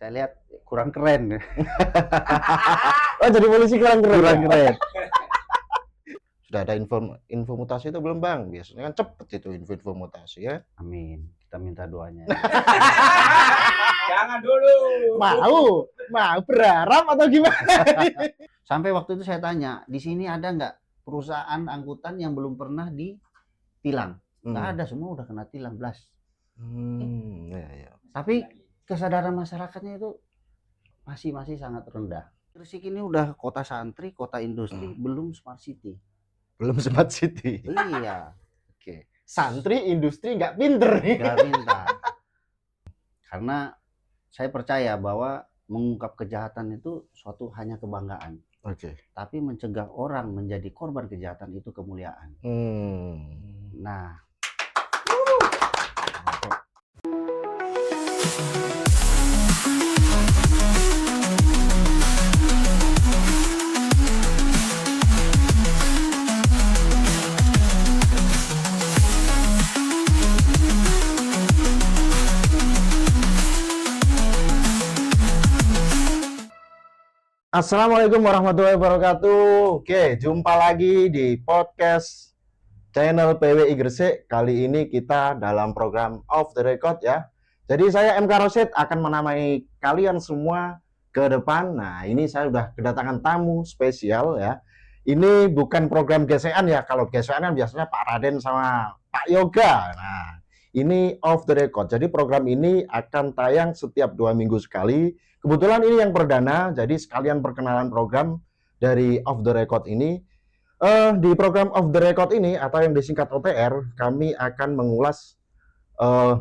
Saya lihat kurang keren. Oh, jadi polisi kurang keren. Kurang keren. Sudah ada info mutasi itu belum, Bang? Biasanya kan cepet itu info mutasi ya. Amin. Kita minta doanya. Jangan dulu. Mau berharap atau gimana? Sampai waktu itu saya tanya, di sini ada nggak perusahaan angkutan yang belum pernah ditilang? Nggak ada, semua udah kena tilang blas. Ya. Tapi kesadaran masyarakatnya itu masih sangat rendah. Gresik ini udah kota santri, kota industri, belum smart city. Belum smart city. Iya. Oke. Santri industri nggak pinter nih. Nggak pintar. Karena saya percaya bahwa mengungkap kejahatan itu suatu hanya kebanggaan. Oke. Tapi mencegah orang menjadi korban kejahatan itu kemuliaan. Nah, Assalamualaikum warahmatullahi wabarakatuh. Oke, jumpa lagi di podcast channel PWI Gresik. Kali ini kita dalam program Off the Record ya. Jadi saya MK Rosid akan menemani kalian semua ke depan. Nah, ini saya sudah kedatangan tamu spesial ya. Ini bukan program gesekan ya. Kalau gesekan kan biasanya Pak Raden sama Pak Yoga. Nah, ini Off the Record. Jadi program ini akan tayang setiap 2 minggu sekali. Kebetulan ini yang perdana, jadi sekalian perkenalan program dari Off the Record ini. Di program Off the Record ini, atau yang disingkat OTR, kami akan mengulas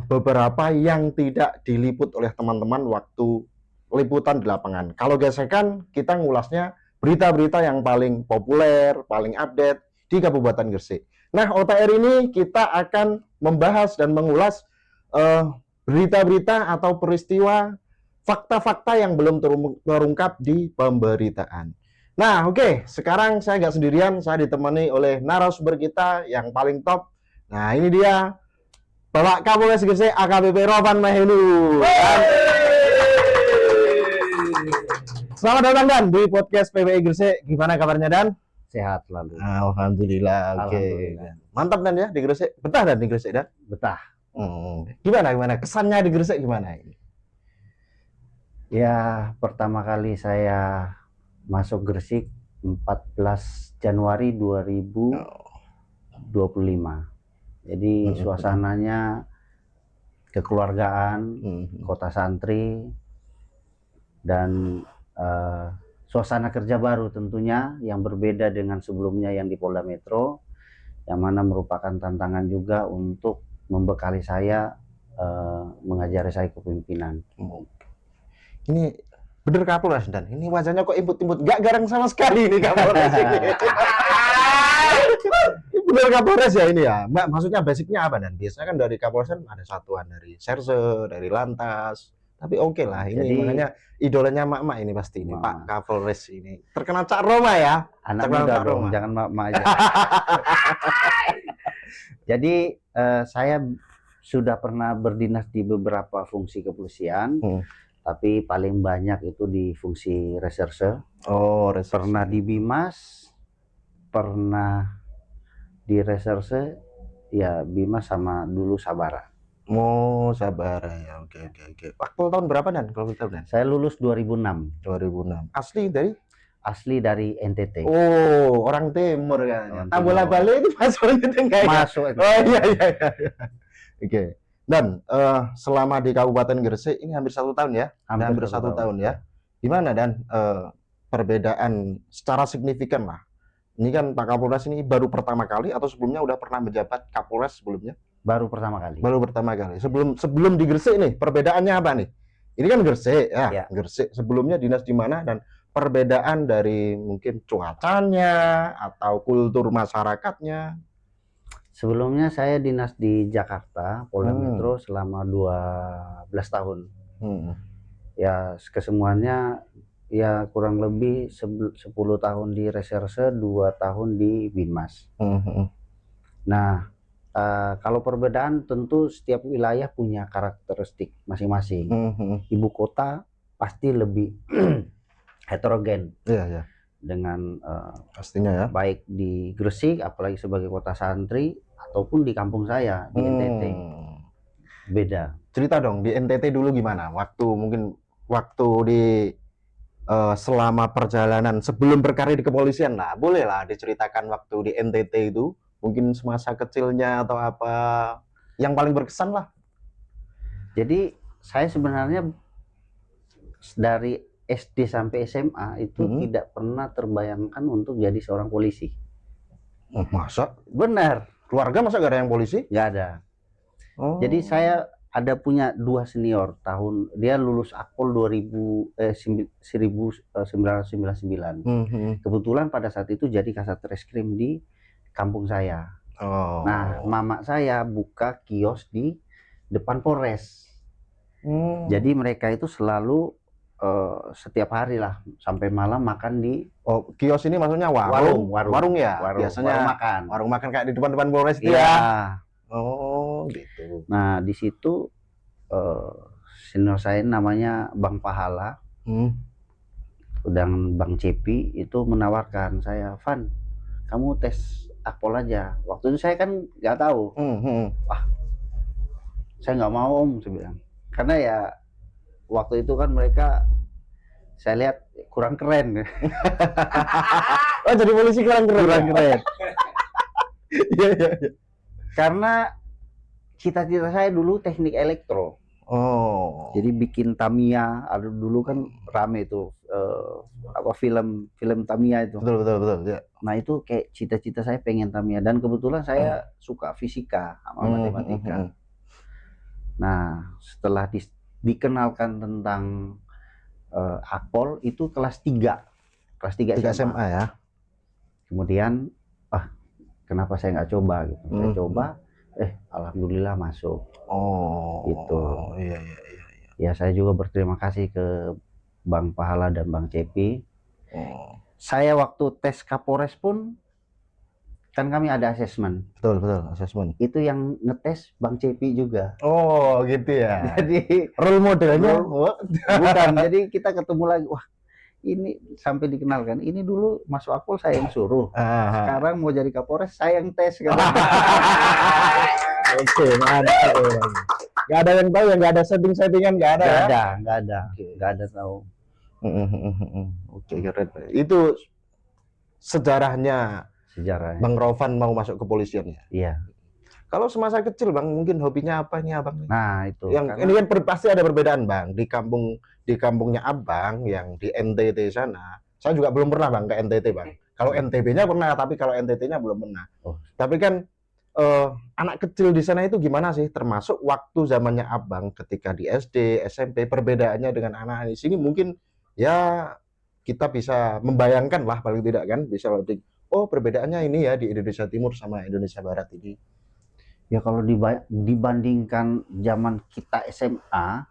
beberapa yang tidak diliput oleh teman-teman waktu liputan di lapangan. Kalau gesekan, kita ngulasnya berita-berita yang paling populer, paling update di Kabupaten Gresik. Nah, OTR ini kita akan membahas dan mengulas berita-berita atau peristiwa fakta-fakta yang belum terungkap di pemberitaan. Nah, oke, sekarang saya nggak sendirian, saya ditemani oleh narasumber kita yang paling top. Nah, ini dia Bapak Kapolres Gresik AKBP Rovan Mahenu. Selamat datang Dan di podcast PWI Gresik. Gimana kabarnya Dan? sehat selalu. Alhamdulillah. Oke. Alhamdulillah. Mantap Dan ya di Gresik. Betah Dan di Gresik Dan? Betah. Gimana kesannya di Gresik gimana ini? Ya, pertama kali saya masuk Gresik 14 Januari 2025. Jadi suasananya kekeluargaan, kota santri, dan suasana kerja baru tentunya yang berbeda dengan sebelumnya yang di Polda Metro, yang mana merupakan tantangan juga untuk membekali saya, mengajari saya kepemimpinan. Ini bener Kapolres Dan, ini wajahnya kok imut-imut, gak garang sama sekali ini Kapolres ini. Bener Kapolres ya ini ya. Mbak, maksudnya basicnya apa Dan? Biasanya kan dari Kapolres kan ada satuan dari Serse, dari Lantas. Tapi oke lah, ini Jadi, makanya idolanya mak-mak ini pasti ini, Mak. Pak Kapolres ini. Terkenal Cak Roma ya. Anak Terkenal muda Cak dong, Roma. jangan mak-mak aja. Jadi saya sudah pernah berdinas di beberapa fungsi kepolisian, tapi paling banyak itu di fungsi reserse. Oh, reserse. Pernah di Bimas, pernah di reserse, ya Bimas sama dulu Sabara. Oh, sabar ya. Oke. Waktu tahun berapa Dan kalau kita Dan? Saya lulus 2006, 2006. Asli dari? asli dari NTT. Oh, orang timur kan. Orang Tambola timur. Bali itu masuk NTT enggak ya? Masuk itu. Oh iya. Oke. Dan selama di Kabupaten Gresik ini hampir 1 tahun ya? Hampir 1 tahun ya. Gimana Dan perbedaan secara signifikan lah? Ini kan Pak Kapolres ini baru pertama kali atau sebelumnya udah pernah menjabat Kapolres sebelumnya? Baru pertama kali. Baru pertama kali. Sebelum di Gresik nih, perbedaannya apa nih? Ini kan Gresik ya, Ya. Gresik. Sebelumnya dinas di mana dan perbedaan dari mungkin cuacanya atau kultur masyarakatnya? Sebelumnya saya dinas di Jakarta, Polda Metro selama 12 tahun. Ya, kesemuanya ya kurang lebih 10 tahun di reserse, 2 tahun di Binmas. Nah, kalau perbedaan tentu setiap wilayah punya karakteristik masing-masing. Ibu kota pasti lebih heterogen Iya, iya. dengan Pastinya ya. baik di Gresik, apalagi sebagai kota santri, ataupun di kampung saya di NTT. Beda. Cerita dong di NTT dulu gimana? Waktu di selama perjalanan sebelum berkarir di kepolisian lah, bolehlah diceritakan waktu di NTT itu, mungkin semasa kecilnya atau apa yang paling berkesan lah. Jadi saya sebenarnya dari SD sampai SMA itu tidak pernah terbayangkan untuk jadi seorang polisi. Masa? Benar. Keluarga masa gak ada yang polisi? Nggak ada. Oh. Jadi saya ada punya 2 senior, dia lulus Akpol 1999. Kebetulan pada saat itu jadi Kasat Reskrim di kampung saya. Oh. Nah, mama saya buka kios di depan Polres. Jadi mereka itu selalu setiap hari lah sampai malam makan di kios ini maksudnya warung ya? Biasanya warung makan kayak di depan Polres itu ya. Oh, gitu. Nah, di situ senior saya namanya Bang Pahala dan Bang Cepi itu menawarkan saya, Van, kamu tes Akpol aja. Waktu itu saya kan nggak tahu. Wah, saya nggak mau Om, saya bilang. Karena ya waktu itu kan mereka saya lihat kurang keren. Oh, jadi polisi kurang keren. Iya. Karena cita-cita saya dulu teknik elektro. Oh. Jadi bikin Tamiya, dulu kan rame itu film Tamiya itu. Betul ya. Nah, itu kayak cita-cita saya pengen Tamiya, dan kebetulan saya suka fisika sama matematika. Nah, setelah dikenalkan tentang Akpol itu kelas 3 SMA ya. Kemudian kenapa saya nggak coba gitu. Saya coba, alhamdulillah masuk. Oh, gitu. Iya. Ya, saya juga berterima kasih ke Bang Pahala dan Bang Cepi. Saya waktu tes Kapolres pun kan kami ada asesmen. Betul, asesmen. Itu yang ngetes Bang Cepi juga. Oh, gitu ya. Jadi role modelnya bukan. Jadi kita ketemu lagi. Wah, ini sampai dikenalkan. Ini dulu masuk Akpol saya yang suruh. Sekarang mau jadi Kapolres saya yang tes. Oke, mantap. Gak ada yang tahu, nggak ada settingan, nggak ada. Nggak ada tahu. Oke, keren. Itu sejarahnya Bang Rovan mau masuk kepolisian ya? Iya. Kalau semasa kecil Bang, mungkin hobinya apa nih Abang? Nah, itu. Ini kan pasti ada perbedaan Bang. Di kampungnya Abang yang di NTT sana, saya juga belum pernah Bang ke NTT Bang. Kalau NTB-nya pernah, tapi kalau NTT-nya belum pernah. Tapi kan anak kecil di sana itu gimana sih? Termasuk waktu zamannya Abang ketika di SD, SMP, perbedaannya dengan anak-anak di sini mungkin ya kita bisa membayangkan lah paling tidak kan, bisa lebih. Oh, perbedaannya ini ya di Indonesia Timur sama Indonesia Barat ini. Ya, kalau dibandingkan zaman kita SMA,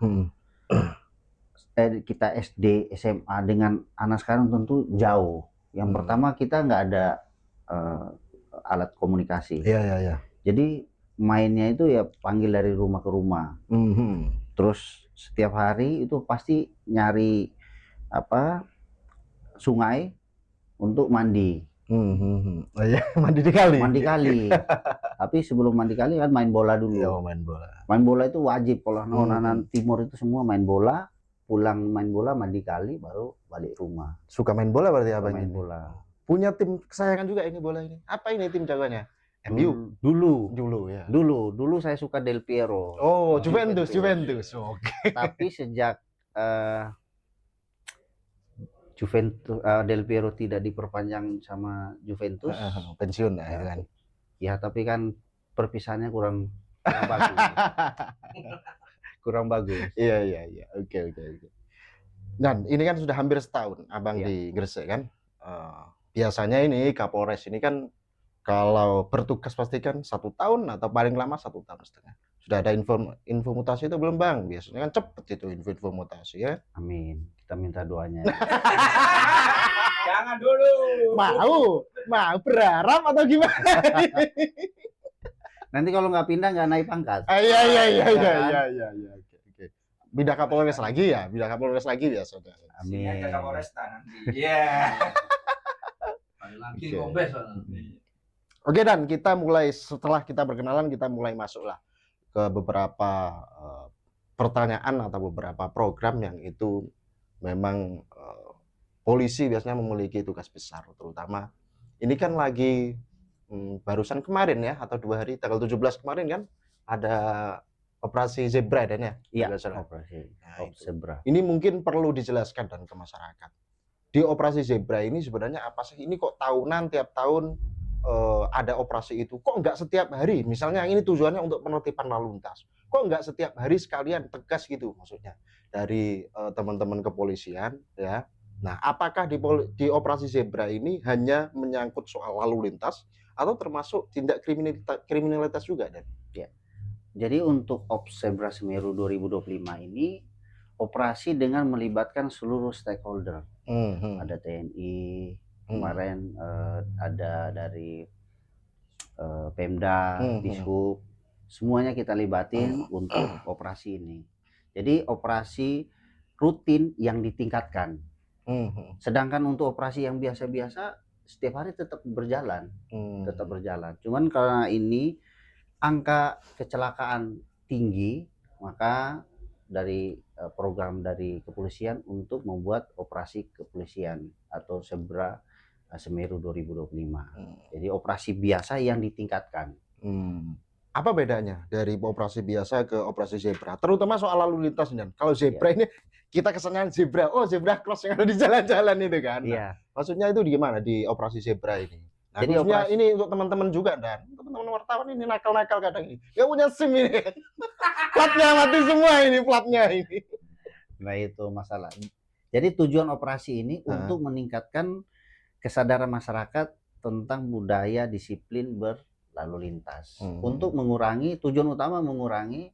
kita SD, SMA dengan anak sekarang tentu jauh. Yang pertama kita nggak ada alat komunikasi. Iya. Jadi mainnya itu ya panggil dari rumah ke rumah. Terus setiap hari itu pasti nyari sungai untuk mandi. Mandi di kali. Tapi sebelum mandi kali kan main bola dulu. Iya, main bola. Main bola itu wajib kalau anak timur itu semua main bola, pulang main bola, mandi kali, baru balik rumah. Suka main bola berarti Abang? Main bola. Punya tim kesayangan juga ini bola ini. Apa ini tim jagoannya? MU. Dulu ya. Dulu saya suka Del Piero. Oh, Juventus. Oke. Tapi sejak Del Piero tidak diperpanjang sama Juventus, pensiun ya kan. Ya, tapi kan perpisahannya kurang bagus. Kurang bagus. Iya. Oke. Dan ini kan sudah hampir setahun Abang di Gresik kan. Biasanya ini Kapolres ini kan kalau bertugas pasti kan 1 tahun atau paling lama 1,5 tahun. Sudah ada info mutasi itu belum Bang? Biasanya kan cepet itu info mutasi ya. Amin. Kita minta doanya. Jangan dulu. Mau berharap atau gimana? Nanti kalau nggak pindah nggak naik pangkat. Iya. Oke. Pindah Kapolres lagi ya, pindah Kapolres lagi biasanya. Sini aja Amin. Kapolresta nanti. Iya. Lagi Oke. kombes nanti. Oke, dan kita mulai, setelah kita berkenalan, kita mulai masuklah ke beberapa pertanyaan atau beberapa program yang itu memang polisi biasanya memiliki tugas besar, terutama ini kan lagi barusan kemarin ya, atau 2 hari, tanggal 17 kemarin kan ada operasi Zebra dan ya. Iya, Tidak salah. operasi Nah, itu. Zebra. Ini mungkin perlu dijelaskan dan ke masyarakat. Di operasi Zebra ini sebenarnya apa sih? Ini kok tahunan, tiap tahun ada operasi itu? Kok nggak setiap hari? Misalnya ini tujuannya untuk penertiban lalu lintas. Kok nggak setiap hari sekalian tegas gitu maksudnya dari teman-teman kepolisian ya? Nah, apakah di operasi Zebra ini hanya menyangkut soal lalu lintas atau termasuk tindak kriminalitas juga, Dan? Jadi untuk Ops Zebra Semeru 2025 ini operasi dengan melibatkan seluruh stakeholder. Ada TNI, kemarin ada dari Pemda, Dishub, semuanya kita libatin untuk operasi ini. Jadi operasi rutin yang ditingkatkan. Sedangkan untuk operasi yang biasa-biasa setiap hari tetap berjalan, Cuman karena ini angka kecelakaan tinggi, maka dari program dari kepolisian untuk membuat operasi kepolisian atau Zebra Semeru 2025. Jadi operasi biasa yang ditingkatkan. Apa bedanya dari operasi biasa ke operasi Zebra? Terutama soal lalu lintas, Dan. Kalau Zebra ini kita kesannya zebra, zebra cross yang ada di jalan-jalan itu kan. Iya. Maksudnya itu gimana di operasi Zebra ini? Nah, Jadi khususnya ini untuk teman-teman juga, Dan. Untuk teman-teman wartawan ini nakal-nakal kadang ini. Gak punya SIM ini. Platnya mati semua ini, platnya ini. Nah itu masalah. Jadi tujuan operasi ini untuk meningkatkan kesadaran masyarakat tentang budaya disiplin berlalu lintas. Untuk mengurangi, tujuan utama mengurangi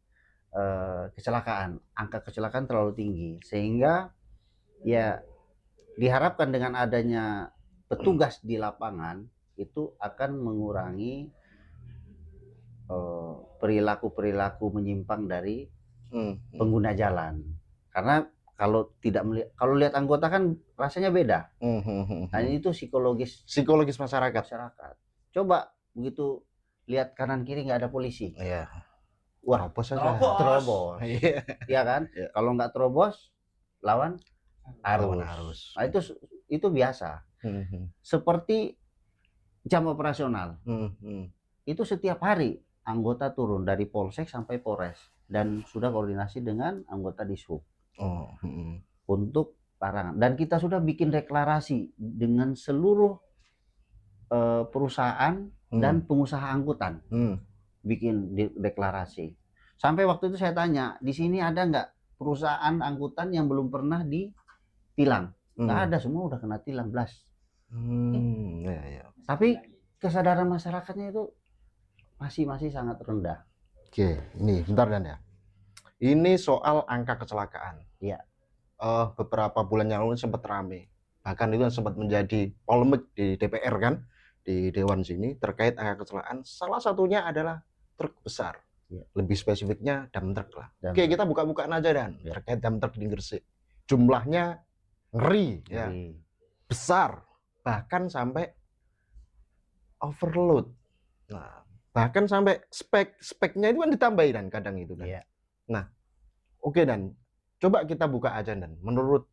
kecelakaan. Angka kecelakaan terlalu tinggi. Sehingga ya diharapkan dengan adanya petugas di lapangan itu akan mengurangi perilaku-perilaku menyimpang dari pengguna jalan. Karena kalau lihat anggota kan rasanya beda. Nah, itu psikologis masyarakat. Coba begitu lihat kanan kiri nggak ada polisi. Iya. Wah, terobos. Iya kan? Iya. Kalau nggak terobos lawan arus. Nah, itu biasa. Seperti jam operasional. Itu setiap hari anggota turun dari Polsek sampai Polres dan sudah koordinasi dengan anggota Dishub untuk larangan. Dan kita sudah bikin deklarasi dengan seluruh perusahaan dan pengusaha angkutan. Bikin deklarasi. Sampai waktu itu saya tanya, di sini ada nggak perusahaan angkutan yang belum pernah ditilang? Nggak ada, semua udah kena tilang blas. Ya. Tapi kesadaran masyarakatnya itu masih sangat rendah. Oke, ini bentar, Dan ya. Ini soal angka kecelakaan. Iya. Beberapa bulan yang lalu sempat ramai. Bahkan itu sempat menjadi polemik di DPR kan, di Dewan sini terkait angka kecelakaan. Salah satunya adalah truk besar. Lebih spesifiknya dump truck lah. Oke, kita buka-bukaan aja, Dan. Terkait dump truck di Gresik. Jumlahnya ngeri, ya. Besar. Bahkan sampai overload. Nah, bahkan sampai speknya itu kan ditambahin, Dan, kadang itu, Dan. Nah, oke, Dan. Coba kita buka aja, Dan. Menurut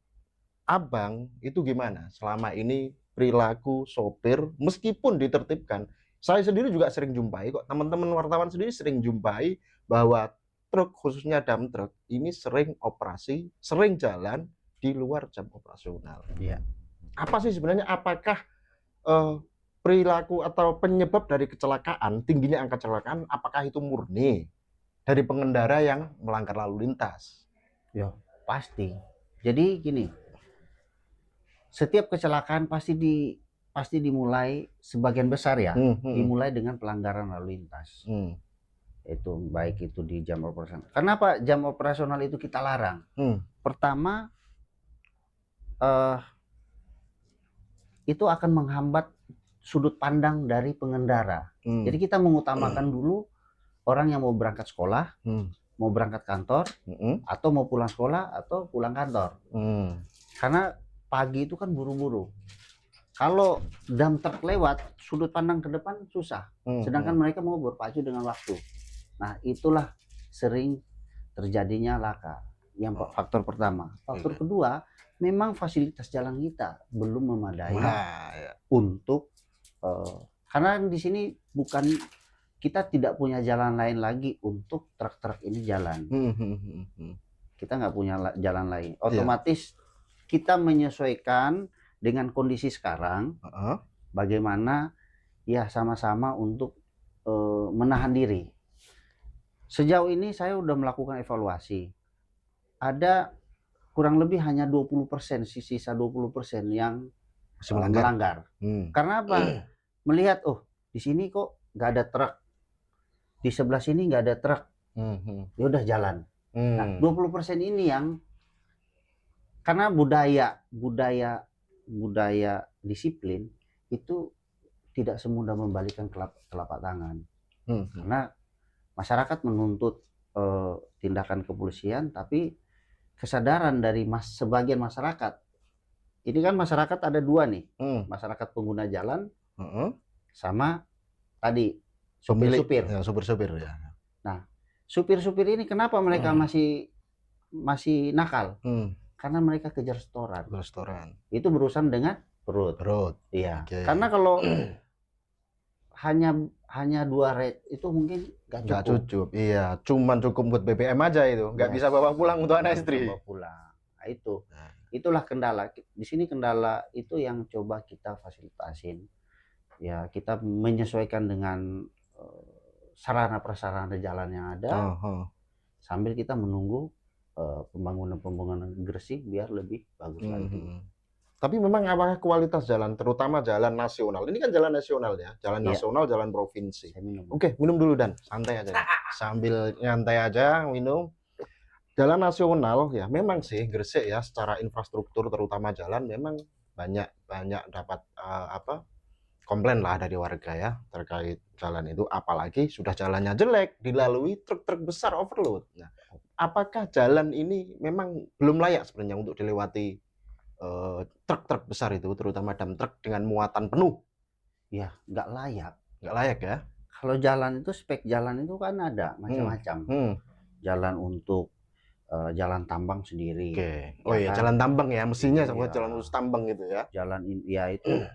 Abang itu gimana selama ini perilaku sopir meskipun ditertibkan? Saya sendiri juga sering jumpai kok, teman-teman wartawan sendiri sering jumpai bahwa truk, khususnya dump truck ini sering jalan di luar jam operasional. Apa sih sebenarnya, apakah perilaku atau penyebab dari kecelakaan, tingginya angka kecelakaan, apakah itu murni dari pengendara yang melanggar lalu lintas? Ya, pasti. Jadi gini, setiap kecelakaan pasti dimulai sebagian besar ya, dimulai dengan pelanggaran lalu lintas. Itu baik itu di jam operasional. Kenapa jam operasional itu kita larang? Pertama, itu akan menghambat sudut pandang dari pengendara. Jadi kita mengutamakan dulu orang yang mau berangkat sekolah, mau berangkat kantor atau mau pulang sekolah atau pulang kantor. Karena pagi itu kan buru-buru. Kalau dump truck lewat, sudut pandang ke depan susah. Sedangkan mereka mau berpacu dengan waktu. Nah, itulah sering terjadinya laka. Yang faktor pertama. Faktor kedua, memang fasilitas jalan kita belum memadai untuk karena di sini bukan, kita tidak punya jalan lain lagi untuk truk-truk ini jalan. Kita nggak punya jalan lain. Otomatis kita menyesuaikan dengan kondisi sekarang. Bagaimana ya sama-sama untuk menahan diri. Sejauh ini saya udah melakukan evaluasi. Ada kurang lebih hanya 20%, sisa 20% yang melanggar. Karena apa? Melihat, oh di sini kok nggak ada truk, di sebelah sini nggak ada truk, ya udah jalan. Nah 20% ini yang karena budaya disiplin itu tidak semudah membalikan telapak tangan. Karena masyarakat menuntut tindakan kepolisian, tapi kesadaran dari sebagian masyarakat, ini kan masyarakat ada dua nih, masyarakat pengguna jalan sama tadi supir-supir. Supir-supir ya. Nah, supir-supir ini kenapa mereka masih nakal? Karena mereka kejar setoran. Itu berurusan dengan perut. Iya. Karena kalau hanya 2 rate itu mungkin nggak cukup. Iya, cuman cukup buat BBM aja itu, nggak bisa bawa pulang untuk anak istri. Bawa pulang. Nah, itulah kendala. Di sini kendala itu yang coba kita fasilitasin. Ya, kita menyesuaikan dengan sarana prasarana jalan yang ada, sambil kita menunggu pembangunan Gresik biar lebih bagus lagi. Tapi memang apakah kualitas jalan, terutama jalan nasional, ini kan jalan nasional ya, jalan nasional, jalan provinsi. Oke, minum dulu Dan, santai aja. Sambil nyantai aja minum. Jalan nasional ya memang sih Gresik ya secara infrastruktur terutama jalan memang banyak dapat komplain lah dari warga ya terkait jalan itu, apalagi sudah jalannya jelek dilalui truk-truk besar overload. Nah, apakah jalan ini memang belum layak sebenarnya untuk dilewati truk-truk besar itu, terutama dump truk dengan muatan penuh? Ya, nggak layak ya. Kalau jalan itu, spek jalan itu kan ada macam-macam. Jalan untuk jalan tambang sendiri. Oh iya, jalan tambang ya, mestinya sama jalan khusus tambang gitu ya. Jalan ya itu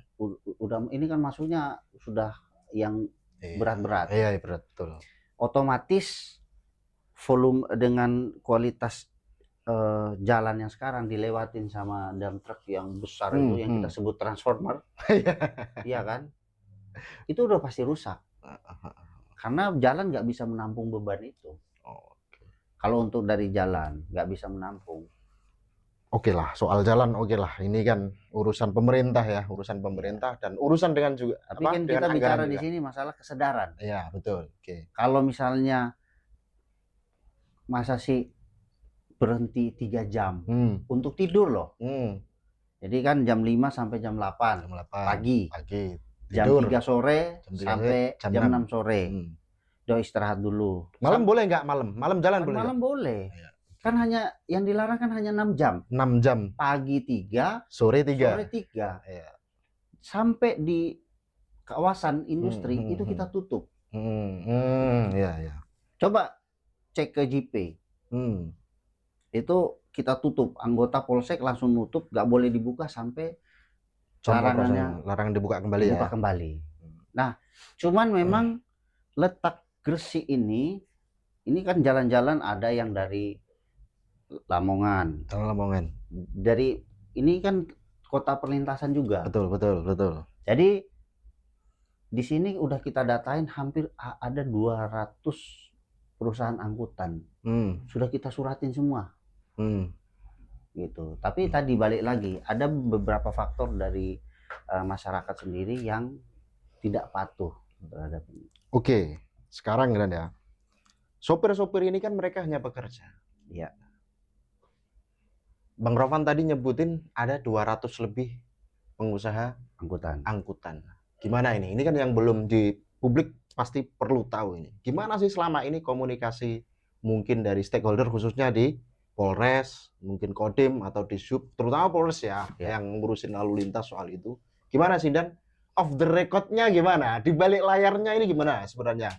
udah, ini kan maksudnya sudah yang berat-berat. Iya, berat, betul. Otomatis volume dengan kualitas jalan yang sekarang dilewatin sama dump truck yang besar itu yang kita sebut transformer. Iya kan? Itu udah pasti rusak. Karena jalan nggak bisa menampung beban itu. Kalau untuk dari jalan nggak bisa menampung. Oke lah, soal jalan oke lah. Ini kan urusan pemerintah ya, urusan pemerintah dan urusan dengan juga. Tapi kan kita bicara di sini masalah kesadaran. Iya, betul. Kalau misalnya masa sih berhenti 3 jam untuk tidur loh. Jadi kan jam 5 sampai jam 8 pagi. Jam 3 sore sampai jam 6 sore. Udah istirahat dulu. Malam boleh nggak malam? Malam jalan boleh? Malam boleh. Kan hanya yang dilarang kan hanya 6 jam. 6 jam. Pagi 3, sore 3. Sampai di kawasan industri itu kita tutup. Coba cek ke JP. Itu kita tutup, anggota polsek langsung nutup, nggak boleh dibuka sampai larangan dibuka kembali. Nah, cuman memang letak Gresik ini kan jalan-jalan ada yang dari Lamongan. Dari ini kan kota perlintasan juga. Betul. Jadi di sini udah kita datain hampir ada 200 perusahaan angkutan. Sudah kita suratin semua. Gitu. Tapi tadi balik lagi, ada beberapa faktor dari masyarakat sendiri yang tidak patuh terhadap ini. Oke, sekarang kan ya. Sopir-sopir ini kan mereka hanya bekerja. Iya. Bang Rovan tadi nyebutin ada 200 lebih pengusaha angkutan. Gimana ini? Ini kan yang belum di publik pasti perlu tahu ini. Gimana sih selama ini komunikasi mungkin dari stakeholder khususnya di Polres, mungkin Kodim atau di Sub, terutama Polres ya, yang ngurusin lalu lintas soal itu. Gimana sih Dan? Off the record-nya gimana? Di balik layarnya ini gimana sebenarnya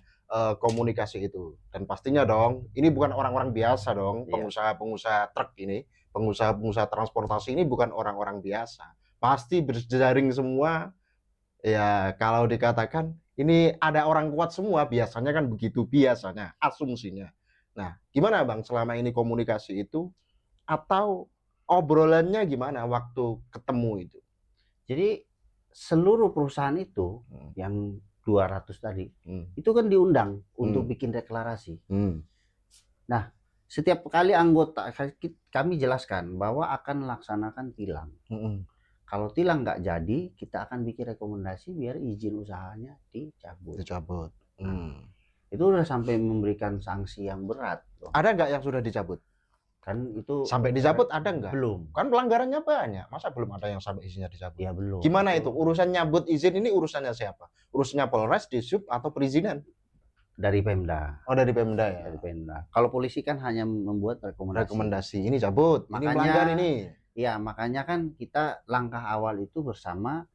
komunikasi itu? Dan pastinya dong, ini bukan orang-orang biasa dong, pengusaha-pengusaha truk ini, pengusaha-pengusaha transportasi ini bukan orang-orang biasa. Pasti berjejaring semua. Ya, kalau dikatakan ini ada orang kuat semua, biasanya kan begitu biasanya, asumsinya. Nah, gimana Bang selama ini komunikasi itu atau obrolannya gimana waktu ketemu itu? Jadi seluruh perusahaan itu yang 200 tadi itu kan diundang untuk bikin deklarasi. Nah, setiap kali anggota kami jelaskan bahwa akan melaksanakan tilang. Kalau tilang nggak jadi, kita akan bikin rekomendasi biar izin usahanya dicabut. Itu udah sampai memberikan sanksi yang berat. Ada nggak yang sudah dicabut? Kan itu sampai dicabut ada nggak? Belum. Kan pelanggarannya banyak. Masa belum ada yang sampai izinnya dicabut? Ya belum. Gimana itu? Urusan nyabut izin ini urusannya siapa? Urusannya Polres, Disub atau perizinan? Dari Pemda. Oh, dari Pemda ya. Dari Pemda. Kalau polisi kan hanya membuat rekomendasi. Ini cabut, makanya, ini melanggar ini. Ya, makanya kan kita langkah awal itu bersama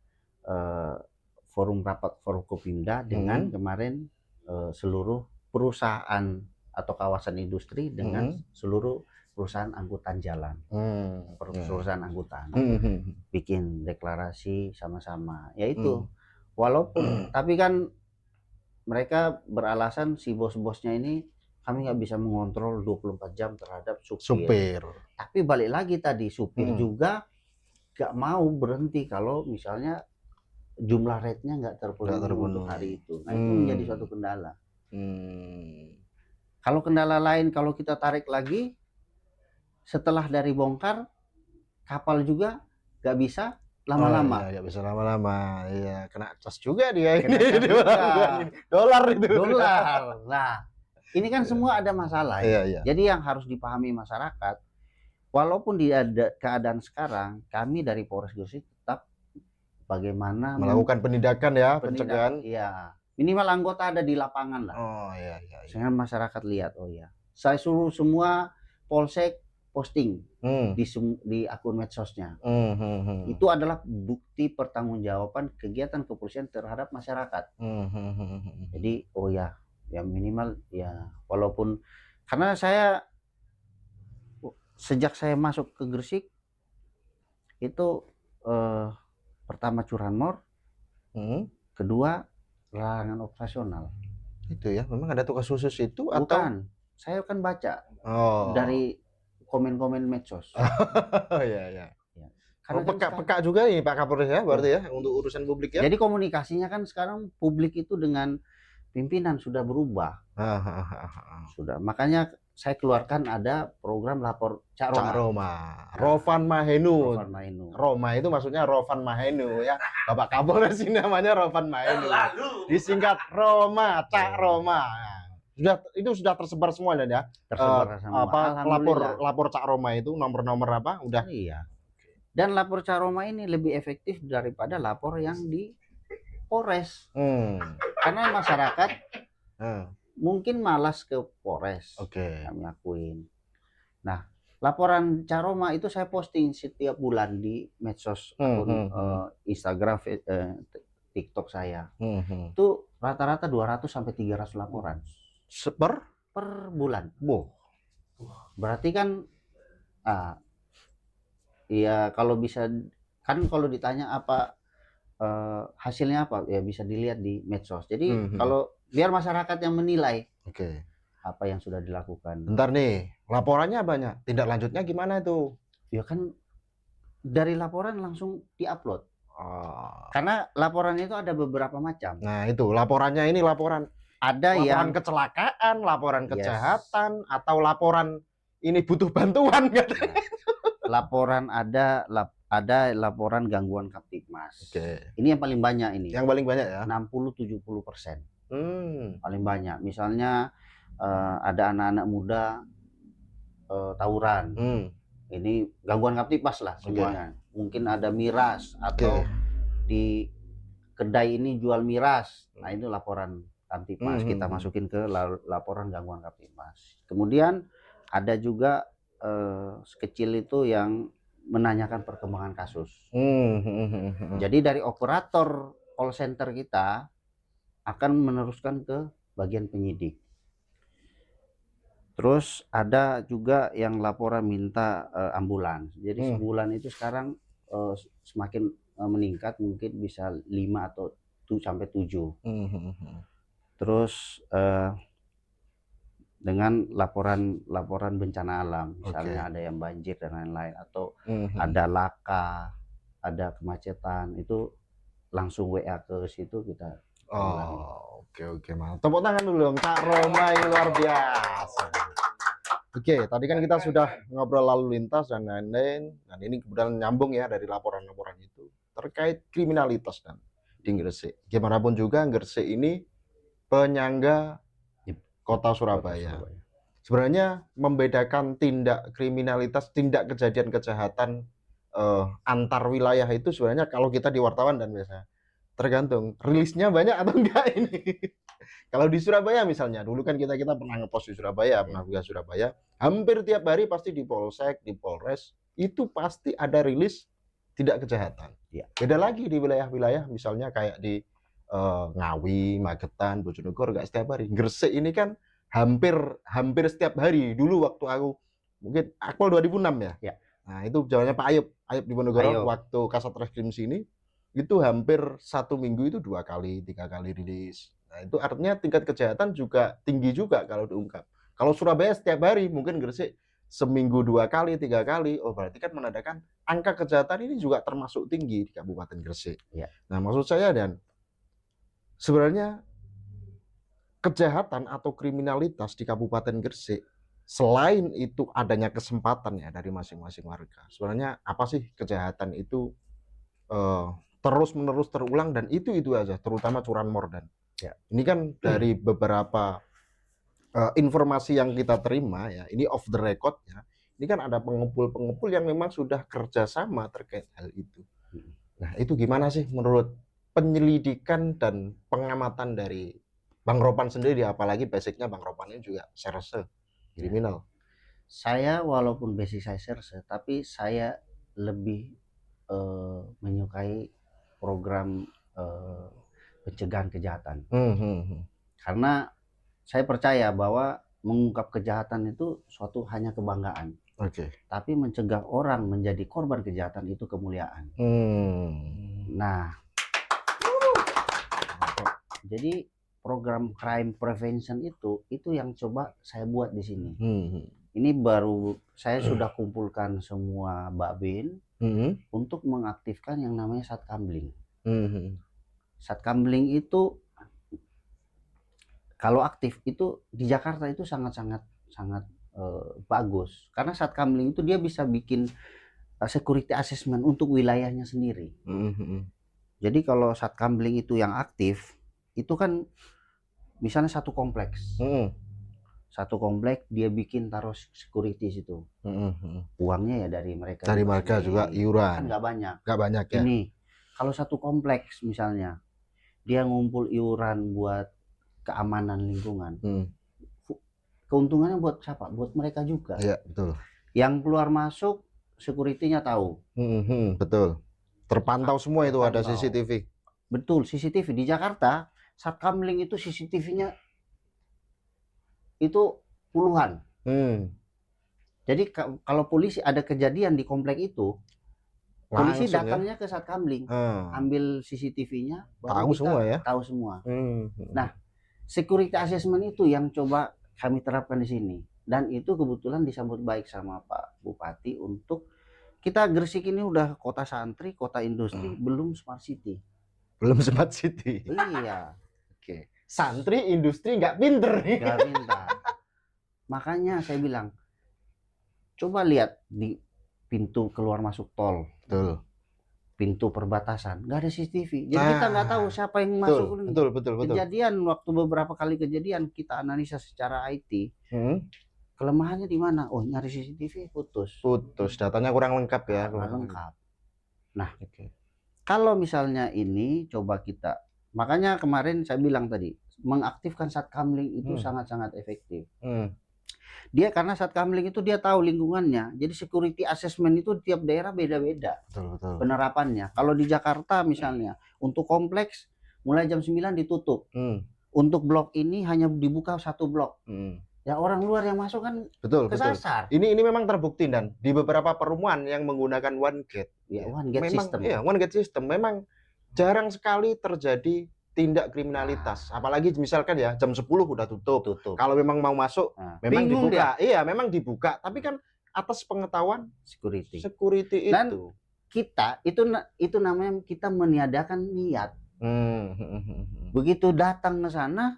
forum rapat Forkopimda dengan kemarin seluruh perusahaan atau kawasan industri dengan seluruh perusahaan angkutan jalan, perusahaan angkutan, bikin deklarasi sama-sama. Yaitu, walaupun tapi kan mereka beralasan si bos-bosnya ini kami nggak bisa mengontrol 24 jam terhadap supir. Tapi balik lagi tadi, supir juga nggak mau berhenti kalau misalnya jumlah rate-nya nggak terpenuhi untuk hari itu. Nah, itu menjadi suatu kendala. Kalau kendala lain, kalau kita tarik lagi, setelah dari bongkar, kapal juga nggak bisa lama-lama. Nggak bisa lama-lama. Iya, kena cas juga dia ini. Dolar itu. Dolar. Nah, ini kan semua ada masalah. Jadi yang harus dipahami masyarakat, walaupun di keadaan sekarang, kami dari Polres Gresik tetap bagaimana melakukan penindakan ya, pencegahan. Iya, minimal anggota ada di lapangan lah. Sehingga masyarakat lihat, oh ya, saya suruh semua polsek posting di akun medsosnya. Itu adalah bukti pertanggungjawaban kegiatan kepolisian terhadap masyarakat. Jadi, oh ya, ya minimal ya, walaupun karena saya sejak saya masuk ke Gresik itu pertama curanmor, kedua larangan operasional. Itu ya, memang ada tugas khusus itu? Bukan, atau saya kan baca dari komen-komen medsos. Iya. Karena peka juga ini Pak Kapolres ya, berarti ya untuk urusan publik ya. Jadi komunikasinya kan sekarang publik itu dengan pimpinan sudah berubah. Sudah. Makanya saya keluarkan ada program lapor Cak Roma. Rovan Mahenu. Roma itu maksudnya Rovan Mahenu ya. Bapak Kapolres ini namanya Rovan Mahenu. Disingkat Roma, Cak Roma. Itu sudah tersebar semua ya. Tersebar semua. Lapor Cak Roma itu nomor-nomor apa? Udah. Iya. Dan lapor Cak Roma ini lebih efektif daripada lapor yang di Polres. Karena masyarakat mungkin malas ke Polres. Kami akuin. Nah, laporan Cak Roma itu saya posting setiap bulan di medsos, akun Instagram, TikTok saya. Itu rata-rata 200 sampai 300 laporan per bulan. Berarti kan ya kalau bisa kan, kalau ditanya apa hasilnya apa, ya bisa dilihat di medsos. Jadi kalau biar masyarakat yang menilai apa yang sudah dilakukan. Bentar nih, laporannya banyak, tindak lanjutnya gimana itu? Ya kan dari laporan langsung diupload. Karena laporan itu ada beberapa macam. Nah itu laporannya, ini laporan ada laporan yang kecelakaan, laporan kejahatan, atau laporan ini butuh bantuan. Laporan ada laporan gangguan Kamtibmas. Ini yang paling banyak ini. Yang paling banyak ya? 60-70%. Paling banyak. Misalnya ada anak-anak muda tawuran. Ini gangguan Kamtibmas lah semuanya. Mungkin ada miras atau di kedai ini jual miras. Nah, itu laporan Kamtipmas, kita masukin ke laporan gangguan Kamtipmas. Kemudian ada juga sekecil itu yang menanyakan perkembangan kasus. Jadi dari operator call center kita akan meneruskan ke bagian penyidik. Terus ada juga yang laporan minta ambulans. Jadi sebulan itu sekarang semakin meningkat, mungkin bisa 5 atau sampai 7. Terus dengan laporan bencana alam, misalnya ada yang banjir dan lain-lain, atau ada laka, ada kemacetan, itu langsung WA ke situ kita. Oke, mantap. Tepuk tangan dulu dong, Kak Roma, ini luar biasa. Oke, tadi kan kita sudah ngobrol lalu lintas dan lain-lain, dan ini kemudian nyambung ya dari laporan-laporan itu terkait kriminalitas dan di Gresik. Gimana pun juga Gresik ini penyangga Kota Surabaya. Sebenarnya membedakan tindak kriminalitas, tindak kejadian kejahatan antar wilayah itu sebenarnya kalau kita di wartawan dan biasa tergantung rilisnya banyak atau enggak ini. Kalau di Surabaya misalnya, dulu kan kita pernah ngepost di Surabaya, pernah juga Surabaya, hampir tiap hari pasti di Polsek, di Polres itu pasti ada rilis tindak kejahatan. Beda lagi di wilayah-wilayah misalnya kayak di Ngawi, Magetan, Bojonegoro, nggak setiap hari. Gresik ini kan hampir setiap hari. Dulu waktu aku mungkin Akpol 2006 ya. Nah itu jawabannya Pak Ayub di Bojonegoro waktu Kasat Reskrim sini itu hampir 1 minggu itu 2 kali, 3 kali rilis. Nah itu artinya tingkat kejahatan juga tinggi juga kalau diungkap. Kalau Surabaya setiap hari, mungkin Gresik seminggu 2 kali, 3 kali. Oh berarti kan menandakan angka kejahatan ini juga termasuk tinggi di Kabupaten Gresik. Nah maksud saya dan sebenarnya kejahatan atau kriminalitas di Kabupaten Gresik selain itu adanya kesempatan ya dari masing-masing warga. Sebenarnya apa sih kejahatan itu terus-menerus terulang dan itu aja, terutama curanmor dan ini kan dari beberapa informasi yang kita terima ya, ini off the record ya. Ini kan ada pengumpul-pengumpul yang memang sudah kerjasama terkait hal itu. Nah itu gimana sih menurut penyelidikan dan pengamatan dari Bang Ropan sendiri, apalagi basicnya Bang Ropan ini juga serse kriminal. Saya walaupun basic saya serse, tapi saya lebih menyukai program pencegahan kejahatan. Karena saya percaya bahwa mengungkap kejahatan itu suatu hanya kebanggaan. Tapi mencegah orang menjadi korban kejahatan itu kemuliaan. Nah, jadi program crime prevention itu yang coba saya buat di sini. Ini baru saya sudah kumpulkan semua Babin untuk mengaktifkan yang namanya Satkamling. Satkamling itu kalau aktif itu di Jakarta itu sangat bagus karena Satkamling itu dia bisa bikin security assessment untuk wilayahnya sendiri. Jadi kalau Satkamling itu yang aktif itu kan misalnya satu kompleks. Satu komplek dia bikin taruh security situ. Uangnya ya dari mereka. Dari mereka juga iuran. Kan nggak banyak ya. Ini kalau satu kompleks misalnya dia ngumpul iuran buat keamanan lingkungan. Keuntungannya buat siapa? Buat mereka juga. Iya, betul. Yang keluar masuk security-nya tahu. Betul. Terpantau semua itu ada CCTV. Betul, CCTV di Jakarta, Satkamling itu CCTV-nya itu puluhan. Jadi kalau polisi ada kejadian di komplek itu, polisi datangnya ke Satkamling, ambil CCTV-nya, tahu semua ya. Tahu semua. Nah, security assessment itu yang coba kami terapkan di sini. Dan itu kebetulan disambut baik sama Pak Bupati untuk kita Gresik ini udah kota santri, kota industri, belum smart city. Belum smart city. Iya. Oke. Santri industri nggak pinter nih. Nggak pintar. Makanya saya bilang, coba lihat di pintu keluar masuk tol. Betul. Pintu perbatasan, nggak ada CCTV. Jadi kita nggak tahu siapa yang masuk. Betul. Kejadian waktu beberapa kali kejadian kita analisa secara IT. Kelemahannya di mana? Oh, nyari CCTV putus. Datanya kurang lengkap ya. Kurang lengkap. Nah, kalau misalnya ini coba kita, makanya kemarin saya bilang tadi, mengaktifkan Satkamling itu Hmm. sangat-sangat efektif. Hmm. Dia karena Satkamling itu dia tahu lingkungannya. Jadi security assessment itu tiap daerah beda-beda Betul, betul. penerapannya. Kalau di Jakarta misalnya, untuk kompleks mulai jam 9 ditutup. Hmm. Untuk blok ini hanya dibuka satu blok. Hmm. Ya orang luar yang masuk kan Betul, betul. kesasar. Ini memang terbukti dan di beberapa perumahan yang menggunakan one gate. Ya, one gate memang, system. Iya, one gate system memang jarang sekali terjadi tindak kriminalitas. Apalagi misalkan ya jam 10 udah tutup. Tutup. Kalau memang mau masuk Nah, memang bingung dibuka. Iya, memang dibuka, tapi kan atas pengetahuan security. itu. Dan kita itu namanya kita meniadakan niat. Begitu datang ke sana,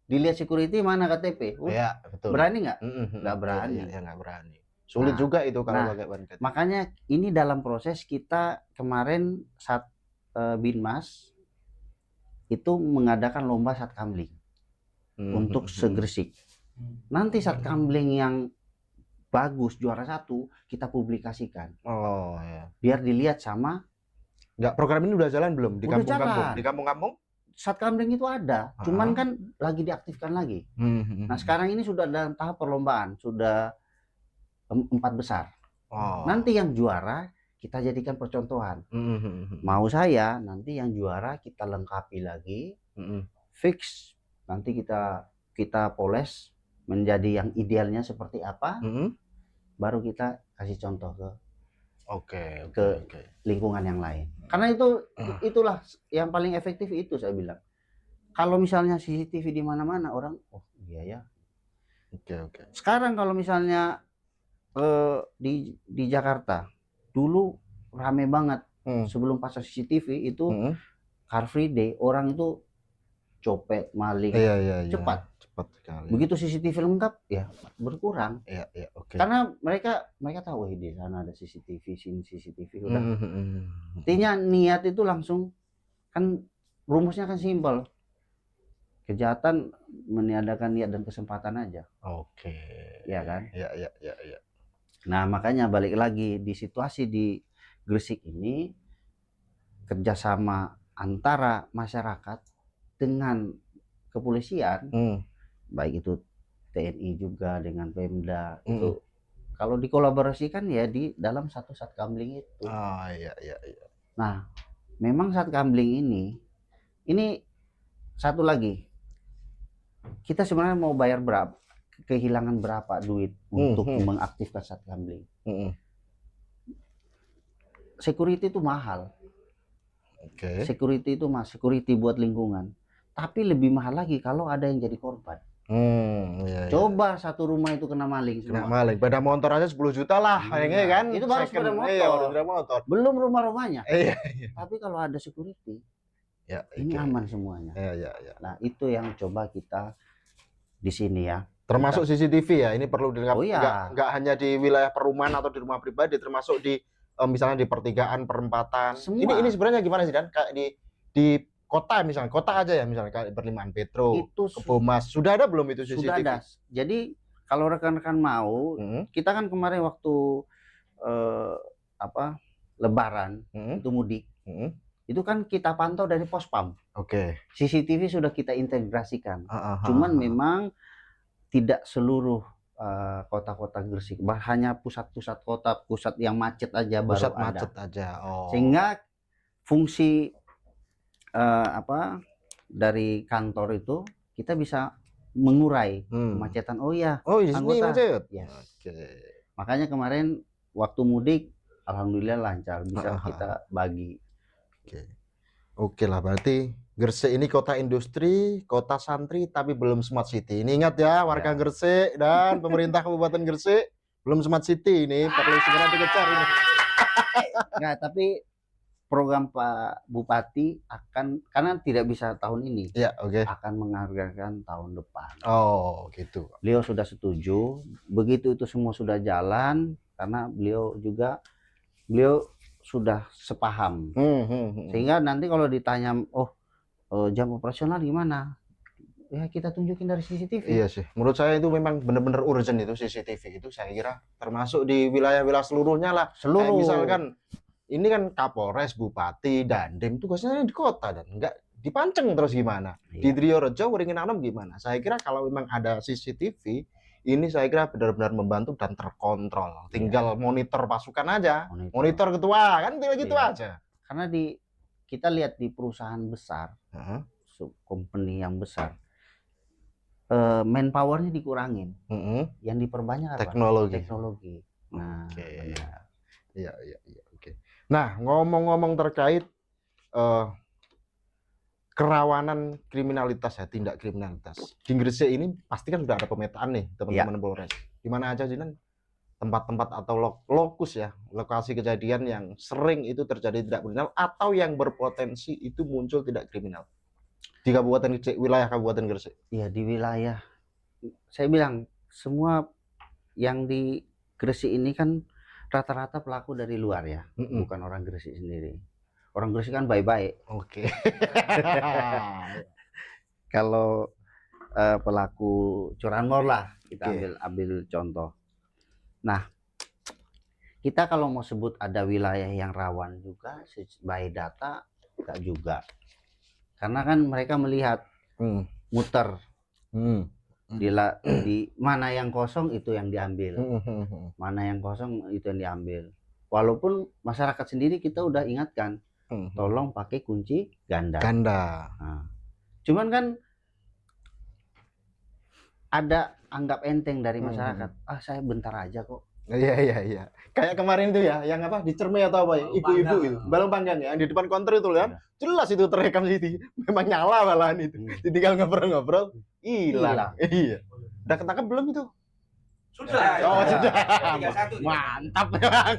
dilihat security mana KTP. Iya, betul. Berani nggak? Nggak berani. Ya, nggak berani. Sulit juga itu kalau pakai one gate. Makanya ini dalam proses kita kemarin saat Binmas itu mengadakan lomba Satkamling untuk se-Gresik. Nanti Satkamling yang bagus juara 1 kita publikasikan. Oh ya. Biar dilihat sama. Nggak, program ini udah jalan belum di Udah kampung-kampung? jalan. Di kampung-kampung? Satkamling itu ada, cuman kan lagi diaktifkan lagi. Nah sekarang ini sudah dalam tahap perlombaan, sudah 4 besar. Nanti yang juara kita jadikan percontohan. Mau saya nanti yang juara kita lengkapi lagi, fix nanti kita poles menjadi yang idealnya seperti apa, baru kita kasih contoh ke lingkungan yang lain. Karena itulah yang paling efektif itu saya bilang. Kalau misalnya CCTV di mana-mana orang, oh iya ya. Sekarang kalau misalnya di Jakarta dulu rame banget sebelum pasang CCTV itu Car Free Day, orang itu copet, maling, cepat sekali. Begitu CCTV lengkap ya berkurang. Karena mereka tahu di sana ada CCTV, sini CCTV udah. Artinya niat itu langsung, kan rumusnya kan simpel. Kejahatan meniadakan niat dan kesempatan aja. Ya kan? Iya. Nah, makanya balik lagi di situasi di Gresik ini, kerjasama antara masyarakat dengan kepolisian, baik itu TNI juga dengan Pemda, itu kalau dikolaborasikan ya di dalam satu Satkamling itu. Iya. Nah, memang Satkamling ini satu lagi, kita sebenarnya mau bayar berapa, kehilangan berapa duit untuk mengaktifkan Satkamling. Security itu mahal. Security itu security buat lingkungan. Tapi lebih mahal lagi kalau ada yang jadi korban. Coba satu rumah itu kena maling semua. Beda motor aja 10 juta lah, kayaknya kan. Itu baru sepeda motor. Baru sepeda motor. Belum rumah-rumahnya. Iya. Tapi kalau ada security, ini Oke. aman semuanya. Iya. Nah, itu yang coba kita di sini ya. Termasuk CCTV ya, ini perlu dilengkapi. Oh iya. Nggak hanya di wilayah perumahan atau di rumah pribadi, termasuk di misalnya di pertigaan, perempatan. Semua. Ini sebenarnya gimana sih Dan? Kayak di kota misalnya, kota aja ya misalnya kayak Perlimaan Petro, Itu Kebomas. Sudah ada belum itu CCTV? sudah ada. Jadi kalau rekan-rekan mau, kita kan kemarin waktu Lebaran itu mudik, itu kan kita pantau dari Pospam. CCTV sudah kita integrasikan. Cuman memang tidak seluruh kota-kota Gresik, hanya pusat-pusat kota, pusat yang macet aja baru ada. Sehingga fungsi dari kantor itu kita bisa mengurai kemacetan. Di sini macet. Yes. Makanya kemarin waktu mudik alhamdulillah lancar, bisa kita bagi. Oke lah, berarti Gresik ini kota industri, kota santri, tapi belum smart city. Ini ingat ya warga Gresik dan pemerintah Kabupaten Gresik, belum smart city ini, perlu segera dikejar ini. Enggak, tapi program Pak Bupati akan, karena tidak bisa tahun ini, akan menganggarkan tahun depan. Oh gitu. Beliau sudah setuju, begitu itu semua sudah jalan, karena beliau sudah sepaham. Sehingga nanti kalau ditanya, jam operasional gimana? Ya kita tunjukin dari CCTV. Iya sih, menurut saya itu memang benar-benar urgent itu CCTV itu, saya kira termasuk di wilayah-wilayah seluruhnya lah. Kayak misalkan ini kan Kapolres, Bupati, Dandim tugasnya di kota dan enggak dipancing terus gimana? Di Iya. Triorejo, Waringin Anom gimana? Saya kira kalau memang ada CCTV, ini saya kira benar-benar membantu dan terkontrol. Tinggal monitor pasukan aja, monitor ketua, kan tinggal gitu Iya. aja. Karena kita lihat di perusahaan besar, Heeh. company yang besar, manpower-nya dikurangin, Heeh. yang diperbanyak apa? Teknologi. Nah, Oke. benar. Iya, oke. Nah, ngomong-ngomong terkait kerawanan kriminalitas ya, tindak kriminalitas. Di Gresik ini pasti kan sudah ada pemetaan nih, teman-teman Polres. Di mana aja sih, Nan? Tempat-tempat atau lokus ya, lokasi kejadian yang sering itu terjadi tidak kriminal atau yang berpotensi itu muncul tidak kriminal. Di Kabupaten Gresik, wilayah Kabupaten Gresik. Iya, di wilayah, saya bilang semua yang di Gresik ini kan rata-rata pelaku dari luar ya, bukan orang Gresik sendiri. Orang Gresik kan baik-baik. Oke. Kalau pelaku curanmor lah, kita ambil contoh. Nah, kita kalau mau sebut ada wilayah yang rawan juga, by data enggak juga. Karena kan mereka melihat muter di mana yang kosong itu yang diambil, mana yang kosong itu yang diambil. Walaupun masyarakat sendiri kita udah ingatkan, tolong pakai kunci ganda. Nah, cuman kan ada anggap enteng dari masyarakat. Saya bentar aja kok. Iya. Kayak kemarin itu ya, yang apa di Cermai atau apa ya, ibu-ibu itu, balong panggang ya, yang di depan konter itu kan, jelas itu terekam sih, memang nyala malahan itu, tinggal ngobrol-ngobrol, hilang. Iya. Udah ketangkep belum itu? Sudah. Sudah. 31. Mantap memang.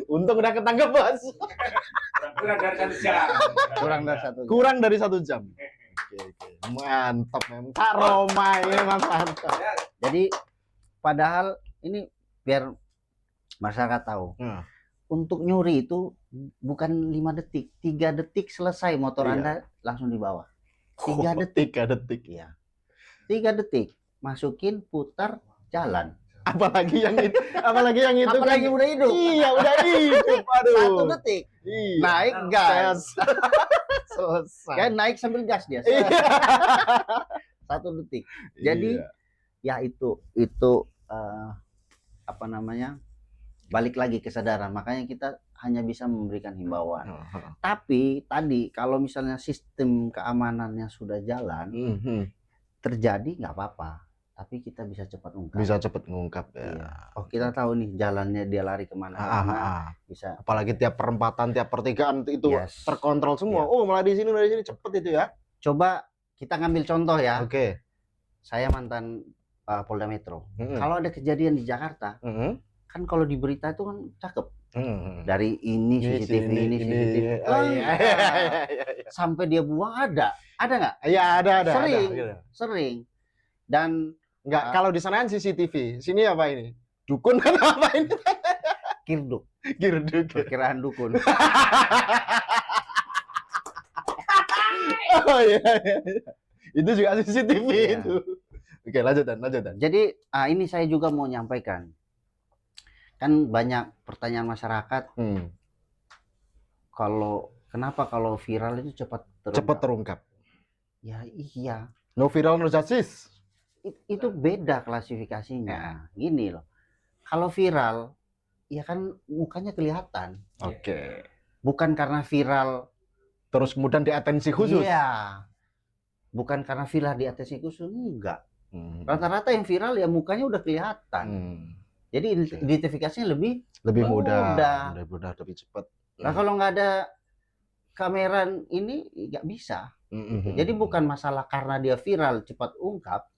Untung udah ketangkep, Bos. Kurang dari 1 jam. Kurang dari 1 jam. Oke. Mantap memang. Kak Roma ini memang mantap. Jadi padahal ini biar masyarakat tahu. Untuk nyuri itu bukan 5 detik, 3 detik selesai motor Anda langsung dibawa. 3 detik. 3 detik. Iya. 3 detik. Masukin, putar, jalan. Apalagi yang itu Apalagi kan. udah hidup. Iya, udah hidup. Aduh. 1 detik. Iya. Naik gas. Selesai. Kan naik sambil gas dia. Iya. 1 detik. Jadi ya itu apa namanya? Balik lagi kesadaran. Makanya kita hanya bisa memberikan himbauan. Tapi tadi kalau misalnya sistem keamanannya sudah jalan, terjadi nggak apa-apa. Tapi kita bisa cepat ungkap. Bisa cepat ngungkap ya. Iya. Oh, kita tahu nih jalannya dia lari kemana. Bisa. Apalagi tiap perempatan, tiap pertigaan itu terkontrol semua. Iya. Oh, malah di sini cepet itu ya. Coba kita ngambil contoh ya. Oke. Saya mantan Polda Metro. Kalau ada kejadian di Jakarta, kan kalau di berita itu kan cakep. Dari ini CCTV, ini CCTV. Sampai dia buang ada nggak? Iya, ada. Sering. Dan enggak, kalau di sana kan CCTV. Sini apa ini? Dukun kan apa ini? Kirduk. Perkiraan dukun. Oh iya. Itu juga CCTV itu. Oke, lanjut Dan. Jadi ini saya juga mau nyampaikan. Kan banyak pertanyaan masyarakat. Kenapa kalau viral itu cepat terungkap? Ya iya. No viral no justice. Itu beda klasifikasinya. Gini loh. Kalau viral, ya kan mukanya kelihatan. Oke. Bukan karena viral terus kemudian di atensi khusus. Iya. Bukan karena viral di atensi khusus, enggak. Rata-rata yang viral ya mukanya udah kelihatan. Jadi identifikasinya lebih mudah, lebih cepat. Nah, kalau nggak ada kamera ini nggak bisa. Jadi bukan masalah karena dia viral cepat ungkap.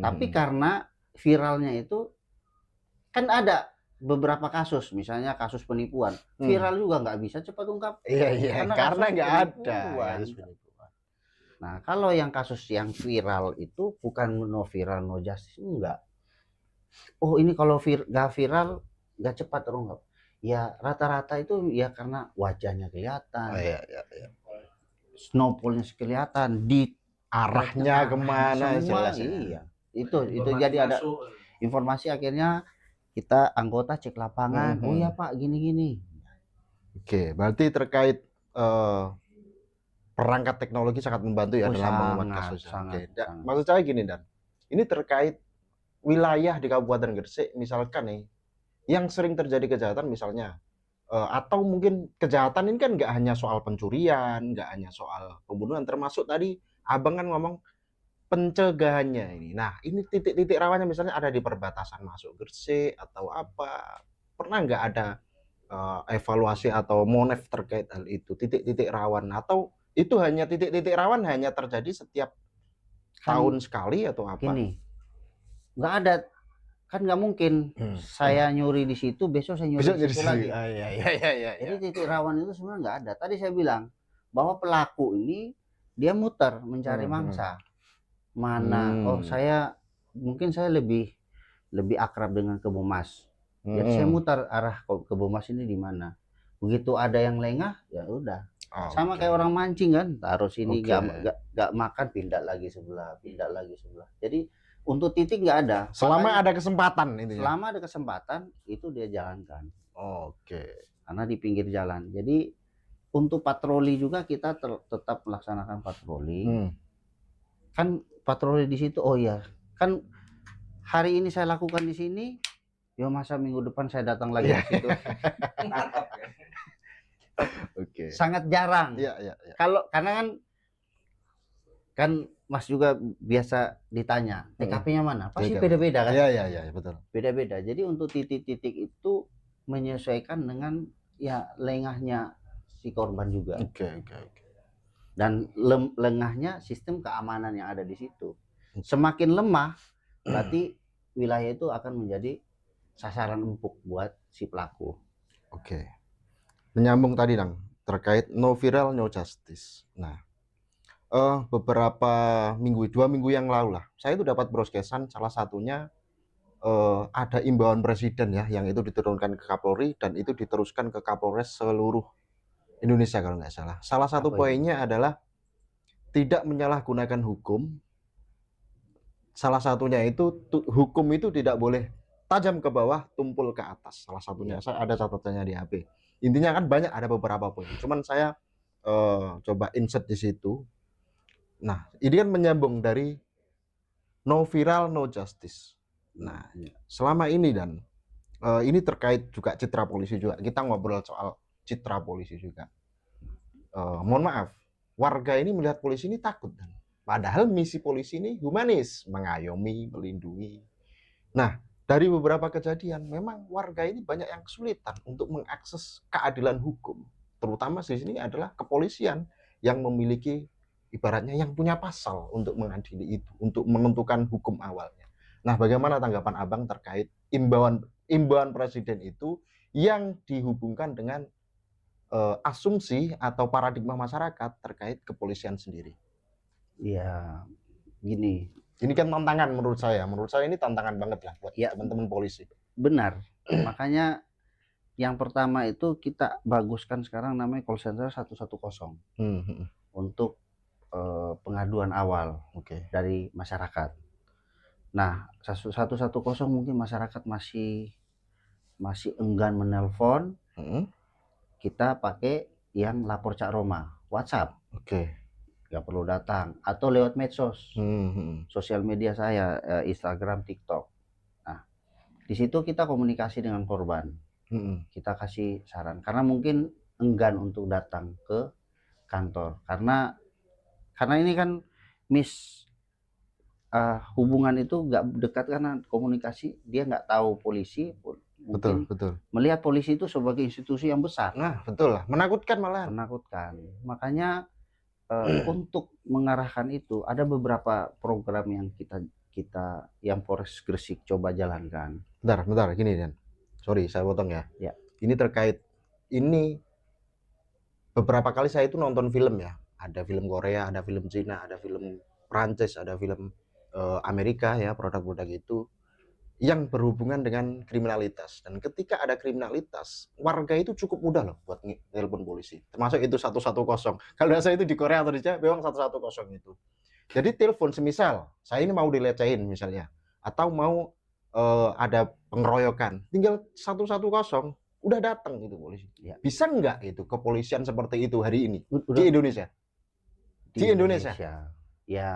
Tapi karena viralnya itu kan ada beberapa kasus, misalnya kasus penipuan, viral juga nggak bisa cepat ungkap. Iya, karena nggak ada. Nah, kalau yang kasus yang viral itu bukan no viral no justice, enggak. Oh, ini kalau nggak viral nggak cepat terungkap. Ya rata-rata itu ya karena wajahnya kelihatan. Iya. Snowballnya kelihatan, di arahnya kemana semua, iya. Itu jadi ada informasi, akhirnya kita anggota cek lapangan. Oh ya Pak, gini-gini. Oke, berarti terkait eh, perangkat teknologi sangat membantu ya Oh, dalam menguat sangat, kasus. sangat, Oke. sangat. Maksud saya gini Dan, ini terkait wilayah di Kabupaten Gresik misalkan nih, yang sering terjadi kejahatan misalnya, atau mungkin kejahatan ini kan nggak hanya soal pencurian, nggak hanya soal pembunuhan, termasuk tadi abang kan ngomong pencegahannya ini. Nah, ini titik-titik rawannya misalnya ada di perbatasan masuk Gresik atau apa. Pernah nggak ada evaluasi atau monef terkait hal itu? Titik-titik rawan atau itu hanya titik-titik rawan hanya terjadi setiap Kan tahun sekali atau apa? gini, nggak ada, kan nggak mungkin saya nyuri di situ besok saya nyuri Bisa di jadi situ lagi. iya. Jadi titik rawan itu sebenarnya nggak ada. Tadi saya bilang bahwa pelaku ini dia muter mencari mangsa. Mana? Oh, saya mungkin saya lebih akrab dengan Kebomas. Jadi saya mutar arah Kebomas ini di mana. Begitu ada yang lengah, ya udah. Sama kayak orang mancing kan, taruh sini nggak makan, pindah lagi sebelah. Jadi untuk titik nggak ada. Selama Makanya, ada kesempatan itu ya. selama ada kesempatan itu dia jalankan. Oke. Karena di pinggir jalan. Jadi untuk patroli juga kita tetap melaksanakan patroli. Kan patroli di situ, oh iya, kan hari ini saya lakukan di sini, ya masa minggu depan saya datang lagi ke situ. Mantap ya. Oke. Sangat jarang. Iya. Kalau karena kan Mas juga biasa ditanya TKP-nya mana, pasti beda-beda kan? Iya, betul. Beda-beda. Jadi untuk titik-titik itu menyesuaikan dengan ya lengahnya si korban juga. Oke. Dan lengahnya sistem keamanan yang ada di situ. Semakin lemah, berarti wilayah itu akan menjadi sasaran empuk buat si pelaku. Oke. Menyambung tadi Dang, terkait no viral no justice. Nah, beberapa minggu, 2 minggu yang lalu lah, saya itu dapat broadcastan salah satunya ada imbauan presiden ya, yang itu diturunkan ke Kapolri dan itu diteruskan ke Kapolres seluruh Indonesia kalau nggak salah. Salah satu poinnya adalah tidak menyalahgunakan hukum. Salah satunya itu hukum itu tidak boleh tajam ke bawah, tumpul ke atas. Salah satunya saya ada catatannya di HP. Intinya kan banyak, ada beberapa poin. Cuman saya coba insert di situ. Nah, ini kan menyambung dari no viral no justice. Nah, selama ini Dan, ini terkait juga citra polisi juga. Kita ngobrol soal citra polisi juga. Mohon maaf, warga ini melihat polisi ini takut Dan. Padahal misi polisi ini humanis, mengayomi, melindungi. Nah, dari beberapa kejadian, memang warga ini banyak yang kesulitan untuk mengakses keadilan hukum. Terutama di sini adalah kepolisian yang memiliki ibaratnya yang punya pasal untuk mengadili itu, untuk menentukan hukum awalnya. Nah, bagaimana tanggapan Abang terkait imbauan presiden itu yang dihubungkan dengan asumsi atau paradigma masyarakat terkait kepolisian sendiri? Ya, gini. Ini kan tantangan menurut saya. Menurut saya ini tantangan banget lah buat teman-teman polisi. Benar. Makanya yang pertama itu kita baguskan sekarang namanya call center 110 untuk pengaduan awal dari masyarakat. Nah, 110 mungkin masyarakat masih enggan menelpon. Kita pakai yang lapor Cak Roma, WhatsApp. Nggak perlu datang, atau lewat medsos, sosial media saya, Instagram, TikTok. Nah, di situ kita komunikasi dengan korban, kita kasih saran, karena mungkin enggan untuk datang ke kantor, karena ini kan hubungan itu nggak dekat, karena komunikasi dia nggak tahu polisi, mungkin betul. Melihat polisi itu sebagai institusi yang besar. Nah, betul lah, menakutkan malah. Menakutkan, makanya untuk mengarahkan itu ada beberapa program yang kita yang Polres Gresik coba jalankan. Bentar gini Dan, sorry saya potong ya. Ini terkait ini, beberapa kali saya itu nonton film ya, ada film Korea, ada film Cina, ada film Prancis, ada film Amerika ya, produk-produk itu yang berhubungan dengan kriminalitas. Dan ketika ada kriminalitas, warga itu cukup mudah loh buat telepon polisi. Termasuk itu 110. Kalau saya itu di Korea atau di Jepang, memang 110 itu. Jadi telepon, semisal saya ini mau dilecehin misalnya, atau mau ada pengeroyokan, tinggal 110. udah datang itu polisi. Ya. Bisa nggak itu kepolisian seperti itu hari ini Udah di Indonesia? Di Indonesia. Ya.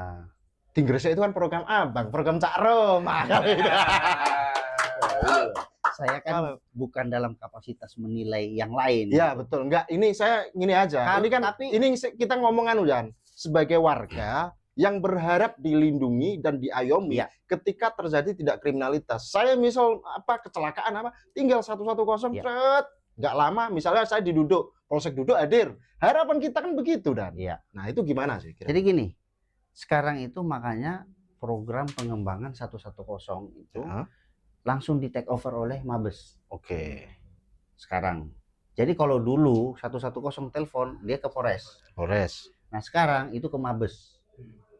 Di Gresik itu kan program abang, program Cak Roma. Kali itu. Saya kan bukan dalam kapasitas menilai yang lain. Iya betul. Enggak, ini saya gini aja. Ini kan ini kita ngomongan Jan sebagai warga yang berharap dilindungi dan diayomi Ya. ketika terjadi tidak kriminalitas. Saya misal kecelakaan tinggal 110 Ya. cet, nggak lama misalnya saya diduduk, polsek duduk hadir. Harapan kita kan begitu dan. Iya. Nah, itu gimana sih kira? Jadi gini, sekarang itu makanya program pengembangan 110 itu Ya. langsung di take over oleh Mabes. Oke. Sekarang. Jadi kalau dulu 110 telepon dia ke Polres. Nah, sekarang itu ke Mabes.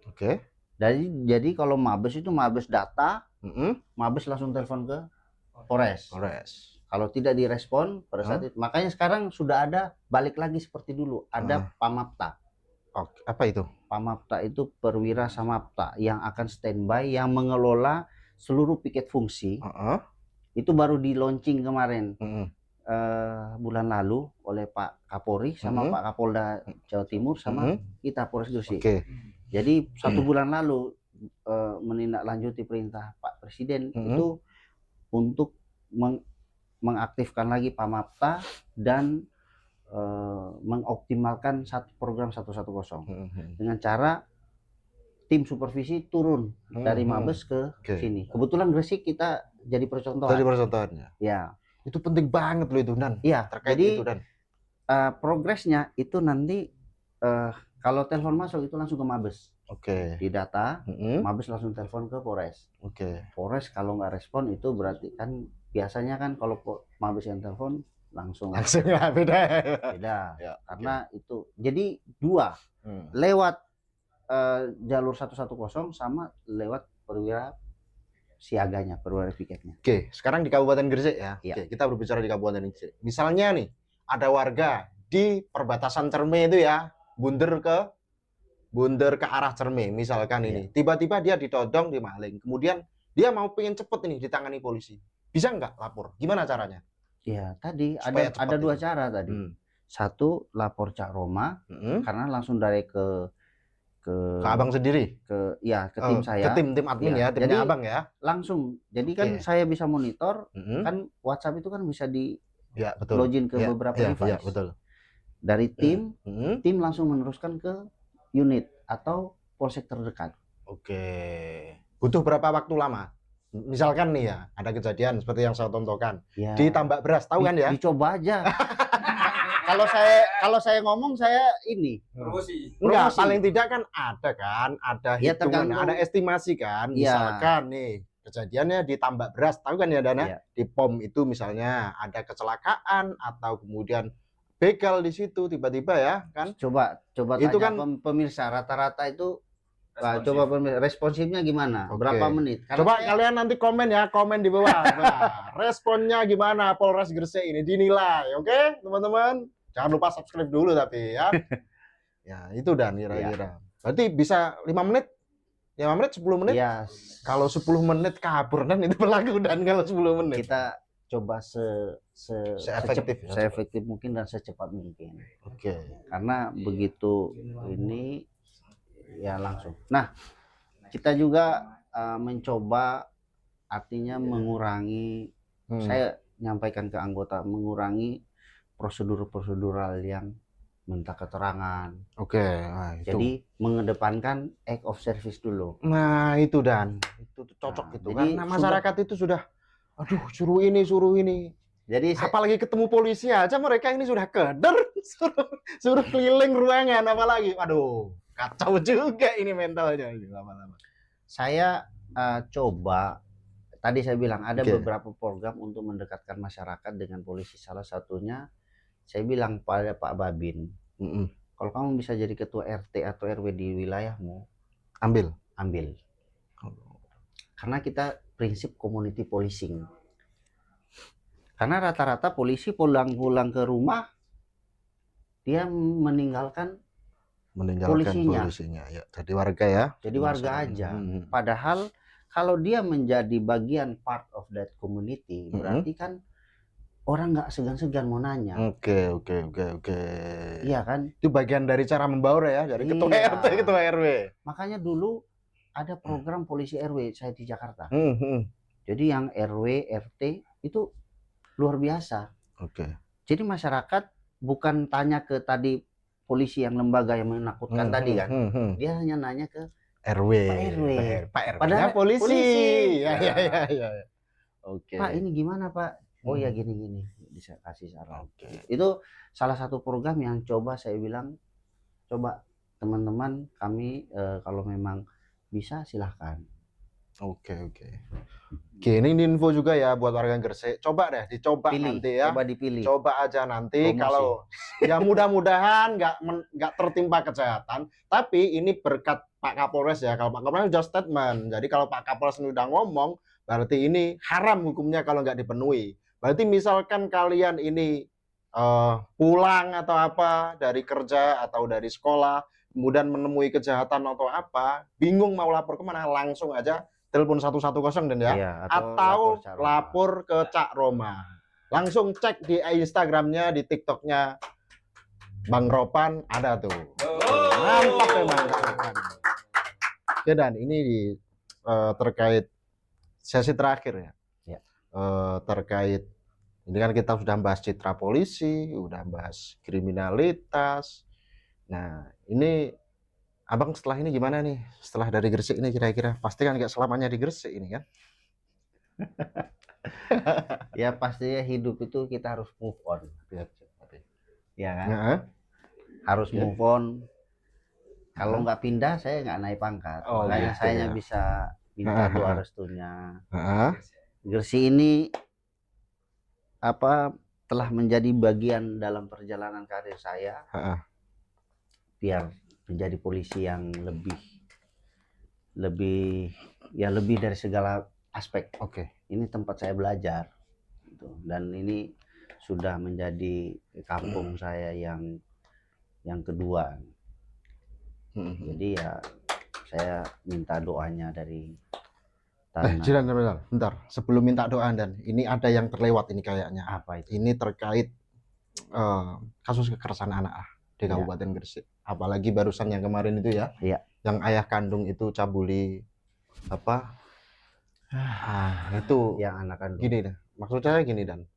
Oke. Jadi kalau Mabes itu Mabes data, Mabes langsung telepon ke Polres. Kalau tidak direspon pada saat itu, makanya sekarang sudah ada balik lagi seperti dulu, ada Pamapta. Oke. Apa itu? Pamapta itu perwira samapta yang akan standby yang mengelola seluruh piket fungsi. Itu baru di launching kemarin bulan lalu oleh Pak Kapolri sama Pak Kapolda Jawa Timur sama kita Polres Gresik. Oke. Jadi 1 bulan lalu menindaklanjuti perintah Pak Presiden itu untuk mengaktifkan lagi Pamapta dan mengoptimalkan program 110 dengan cara tim supervisi turun dari Mabes ke sini. Kebetulan Gresik kita jadi percontohan. Jadi percontohannya. Ya. Itu penting banget loh itu Dan. Iya. Terkait Jadi itu Dan. Progresnya itu nanti kalau telepon masuk itu langsung ke Mabes. Oke. Di data, Mabes langsung telepon ke Polres. Oke. Polres kalau nggak respon itu berarti kan biasanya kan kalau Mabes yang telepon langsung ya beda. Ya, karena itu jadi 2 lewat jalur 110 sama lewat perwira siaganya, perwira piketnya. Oke, sekarang di Kabupaten Gresik ya. Ya. Oke, kita berbicara di Kabupaten Gresik. Misalnya nih, ada warga di perbatasan Cerme itu ya, bunder ke arah Cerme misalkan ini. Tiba-tiba dia ditodong, dimaling. Kemudian dia mau pengen cepet ini ditangani polisi. Bisa nggak lapor? Gimana caranya? Ya, tadi Supaya ada 2 itu. cara tadi. Satu, lapor Cak Roma karena langsung dari ke abang sendiri, ke tim saya, ke tim admin ya, timnya jadi, abang ya, langsung. Jadi kan saya bisa monitor, kan WhatsApp itu kan bisa di login ke beberapa device. Betul. Dari tim langsung meneruskan ke unit atau polsek terdekat. Oke. Butuh berapa waktu lama? Misalkan nih ya, ada kejadian seperti yang saya tontonkan Ya, di Tambak Beras, tahu kan ya? Dicoba aja. kalau saya ngomong saya ini Promosi. Enggak, promosi. paling tidak kan ada Ya, hitungan, tergantung. ada estimasi kan. Ya. Misalkan nih kejadiannya di Tambak Beras, tahu kan ya Dana? Ya. Di POM itu misalnya ada kecelakaan atau kemudian begal di situ tiba-tiba ya kan? Coba Itu tanya kan- pemirsa rata-rata itu Responsif. coba responsifnya gimana? Oke. Berapa menit? Karena Coba saya- kalian nanti komen ya, komen di bawah. Nah, responnya gimana Polres Gresik ini dinilai, oke teman-teman? Jangan lupa subscribe dulu tapi ya. Ya itu Dan kira-kira. Berarti bisa 5 menit? 5 menit, 10 menit? Ya, Kalau 10 menit kabur Dan itu berlaku Dan kalau 10 menit. kita coba seefektif mungkin dan secepat mungkin. Oke. Karena begitu ini ya langsung. Nah, kita juga mencoba artinya mengurangi, saya nyampaikan ke anggota, mengurangi prosedural yang minta keterangan. Oke, nah, itu. Jadi mengedepankan act of service dulu. Nah, itu Dan. Itu tuh cocok Nah, itu. jadi Karena masyarakat itu sudah aduh, suruh ini. Jadi Apalagi ketemu polisi aja mereka ini sudah keder, suruh keliling ruangan apalagi. Aduh, kacau juga ini mentalnya ini lama-lama. saya coba, tadi saya bilang ada Oke. beberapa program untuk mendekatkan masyarakat dengan polisi. Salah satunya saya bilang pada Pak Babin, kalau kamu bisa jadi ketua RT atau RW di wilayahmu, Ambil. Karena kita prinsip community policing. Karena rata-rata polisi pulang ke rumah, dia meninggalkan polisinya. Ya. Jadi warga ya. Jadi warga aja. Padahal kalau dia menjadi bagian part of that community, berarti kan orang nggak segan-segan mau nanya. Oke. Iya kan? Itu bagian dari cara membaur ya, dari ketua Iya. RT, ketua RW. Makanya dulu ada program polisi RW saya di Jakarta. Hmm. Jadi yang RW, RT itu luar biasa. Oke. Jadi masyarakat bukan tanya ke tadi polisi yang lembaga yang menakutkan tadi kan. Dia hanya nanya ke RW. Pak RW. Pak RW. Padahal polisi. polisi. Ya. Oke. Pak ini gimana Pak? Oh ya gini-gini, bisa kasih saran. Oke. Itu salah satu program yang coba saya bilang, coba teman-teman kami kalau memang bisa silahkan. Oke. Ini info juga ya buat warga Gresik. Coba deh, dicoba Pilih, nanti ya. coba dipilih. Coba aja nanti. Promosi. Kalau ya mudah-mudahan nggak tertimpa kejahatan. Tapi ini berkat Pak Kapolres ya. Kalau Pak Kapolres sudah statement. Jadi kalau Pak Kapolres sudah ngomong, berarti ini haram hukumnya kalau nggak dipenuhi. Berarti misalkan kalian ini pulang atau apa dari kerja atau dari sekolah, kemudian menemui kejahatan atau apa, bingung mau lapor kemana, langsung aja telepon 110 dan ya, Iya, atau Cak Roma. lapor ke Cak Roma. Langsung cek di Instagramnya, di TikToknya Bang Ropan ada tuh. Mantap memang. Oke dan ini terkait sesi terakhir ya. Ya. Terkait ini kan kita sudah bahas citra polisi, udah bahas kriminalitas. Nah ini Abang setelah ini gimana nih? Setelah dari Gresik ini kira-kira pasti kan nggak selamanya di Gresik ini kan? Ya pastinya hidup itu kita harus move on. Ya kan? Nah, Harus Ya. move on. Kalau nggak pindah saya nggak naik pangkat. Oh, Makanya gitu saya ya. bisa minta doa restunya. Gresik ini telah menjadi bagian dalam perjalanan karir saya. Biar menjadi polisi yang lebih dari segala aspek. Oke. Ini tempat saya belajar gitu. Dan ini sudah menjadi kampung saya yang kedua. Jadi ya saya minta doanya dari tanah. Jiran, bentar. Sebelum minta doa dan ini ada yang terlewat ini kayaknya. Apa itu? Ini terkait kasus kekerasan anak di Ya. Kabupaten Gresik. Apalagi barusan yang kemarin itu ya. Iya. Yang ayah kandung itu cabuli apa? Itu Yang anak kandung. gini dah. Maksud saya gini dan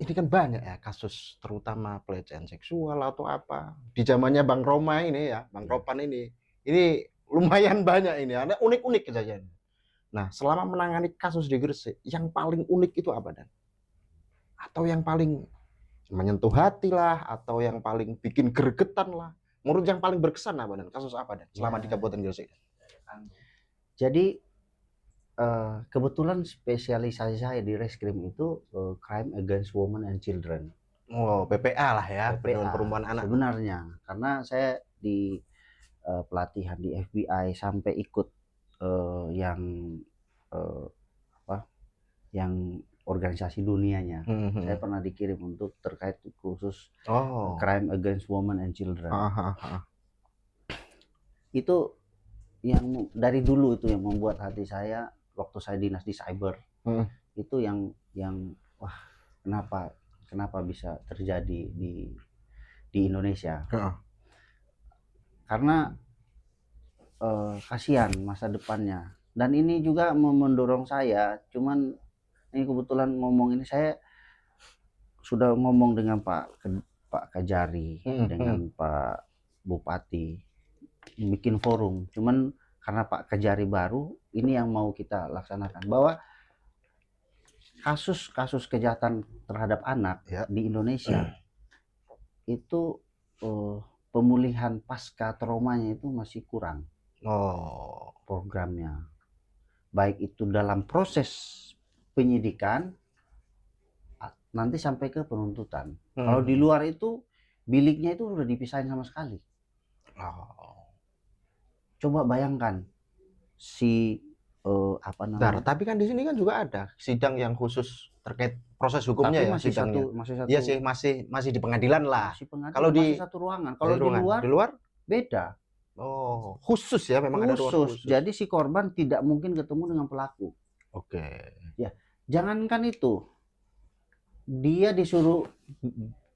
ini kan banyak ya kasus terutama pelecehan seksual atau apa di zamannya Bang Roma ini ya, Bang Ropan ini lumayan banyak ini, ada unik-unik kejadian. Nah, selama menangani kasus di Gresik, yang paling unik itu apa dan? Atau yang paling menyentuh hati lah, atau yang paling bikin gregetan lah. Menurut yang paling berkesan apa dan? Kasus apa dan? Selama di Kabupaten Gresik. Jadi kebetulan spesialisasi saya di reskrim itu crime against women and children. Oh, PPA lah ya, PPA, perempuan anak. Sebenarnya, karena saya di pelatihan di FBI sampai ikut yang organisasi dunianya. Saya pernah dikirim untuk terkait khusus crime against women and children. Itu yang dari dulu itu yang membuat hati saya waktu saya dinas di cyber itu yang wah kenapa bisa terjadi di Indonesia. Karena kasihan masa depannya, dan ini juga mendorong saya. Cuman ini kebetulan ngomong ini saya sudah ngomong dengan Pak Kajari dengan Pak Bupati bikin forum. Cuman karena Pak Kajari baru, ini yang mau kita laksanakan bahwa kasus kejahatan terhadap anak di Indonesia itu pemulihan pasca traumanya itu masih kurang. Programnya baik itu dalam proses penyidikan nanti sampai ke penuntutan. Kalau di luar itu biliknya itu udah dipisahin sama sekali. Coba bayangkan tapi kan di sini kan juga ada sidang yang khusus terkait proses hukumnya. Tapi ya masih sidangnya. satu. Iya sih, masih di pengadilan lah. Kalau di satu ruangan, kalau di luar beda. Khusus ya, memang ada ruang khusus. Jadi si korban tidak mungkin ketemu dengan pelaku. Oke. Ya, jangankan itu. dia disuruh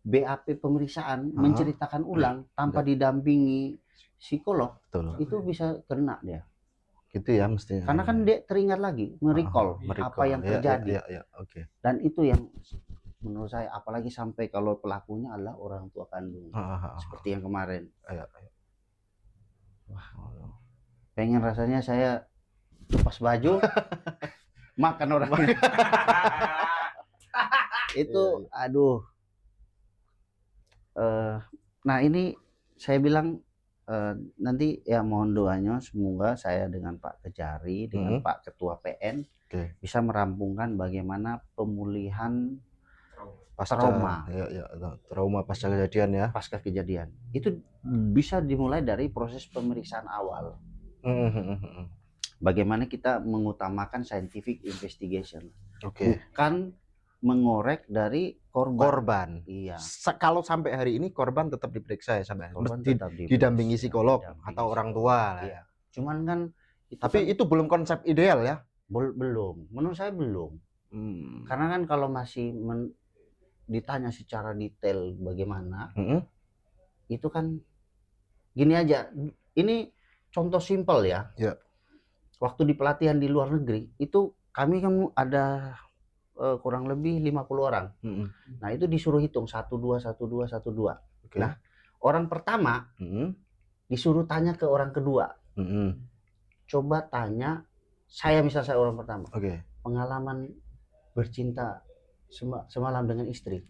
BAP pemeriksaan menceritakan ulang tanpa didampingi psikolog, Betul. itu bisa kena dia. Gitu ya mestinya. Karena kan dia teringat lagi, merecall apa yang terjadi. Ya, oke. Dan itu yang menurut saya, apalagi sampai kalau pelakunya adalah orang tua kandung, seperti yang kemarin. Wah, pengen rasanya saya lepas baju, makan orang itu, aduh. Nah ini saya bilang nanti ya mohon doanya, semoga saya dengan Pak Kejari, dengan Pak Ketua PN bisa merampungkan bagaimana pemulihan trauma. Trauma pasca kejadian ya. Pasca kejadian itu bisa dimulai dari proses pemeriksaan awal. Bagaimana kita mengutamakan scientific investigation, bukan mengorek dari korban. Iya. Kalau sampai hari ini korban tetap diperiksa ya sampai Korban mesti tetap didampingi psikolog atau orang tua. Iya. Cuman kan tapi kan, itu belum konsep ideal ya. Belum. Menurut saya belum. Karena kan kalau masih ditanya secara detail bagaimana, itu kan gini aja. Ini contoh simpel ya. Waktu di pelatihan di luar negeri itu kami kan ada kurang lebih 50 orang. Nah itu disuruh hitung 1, 2, 1, 2, 1, 2. Nah orang pertama disuruh tanya ke orang kedua. Coba tanya, misalnya saya orang pertama, pengalaman bercinta semalam dengan istri,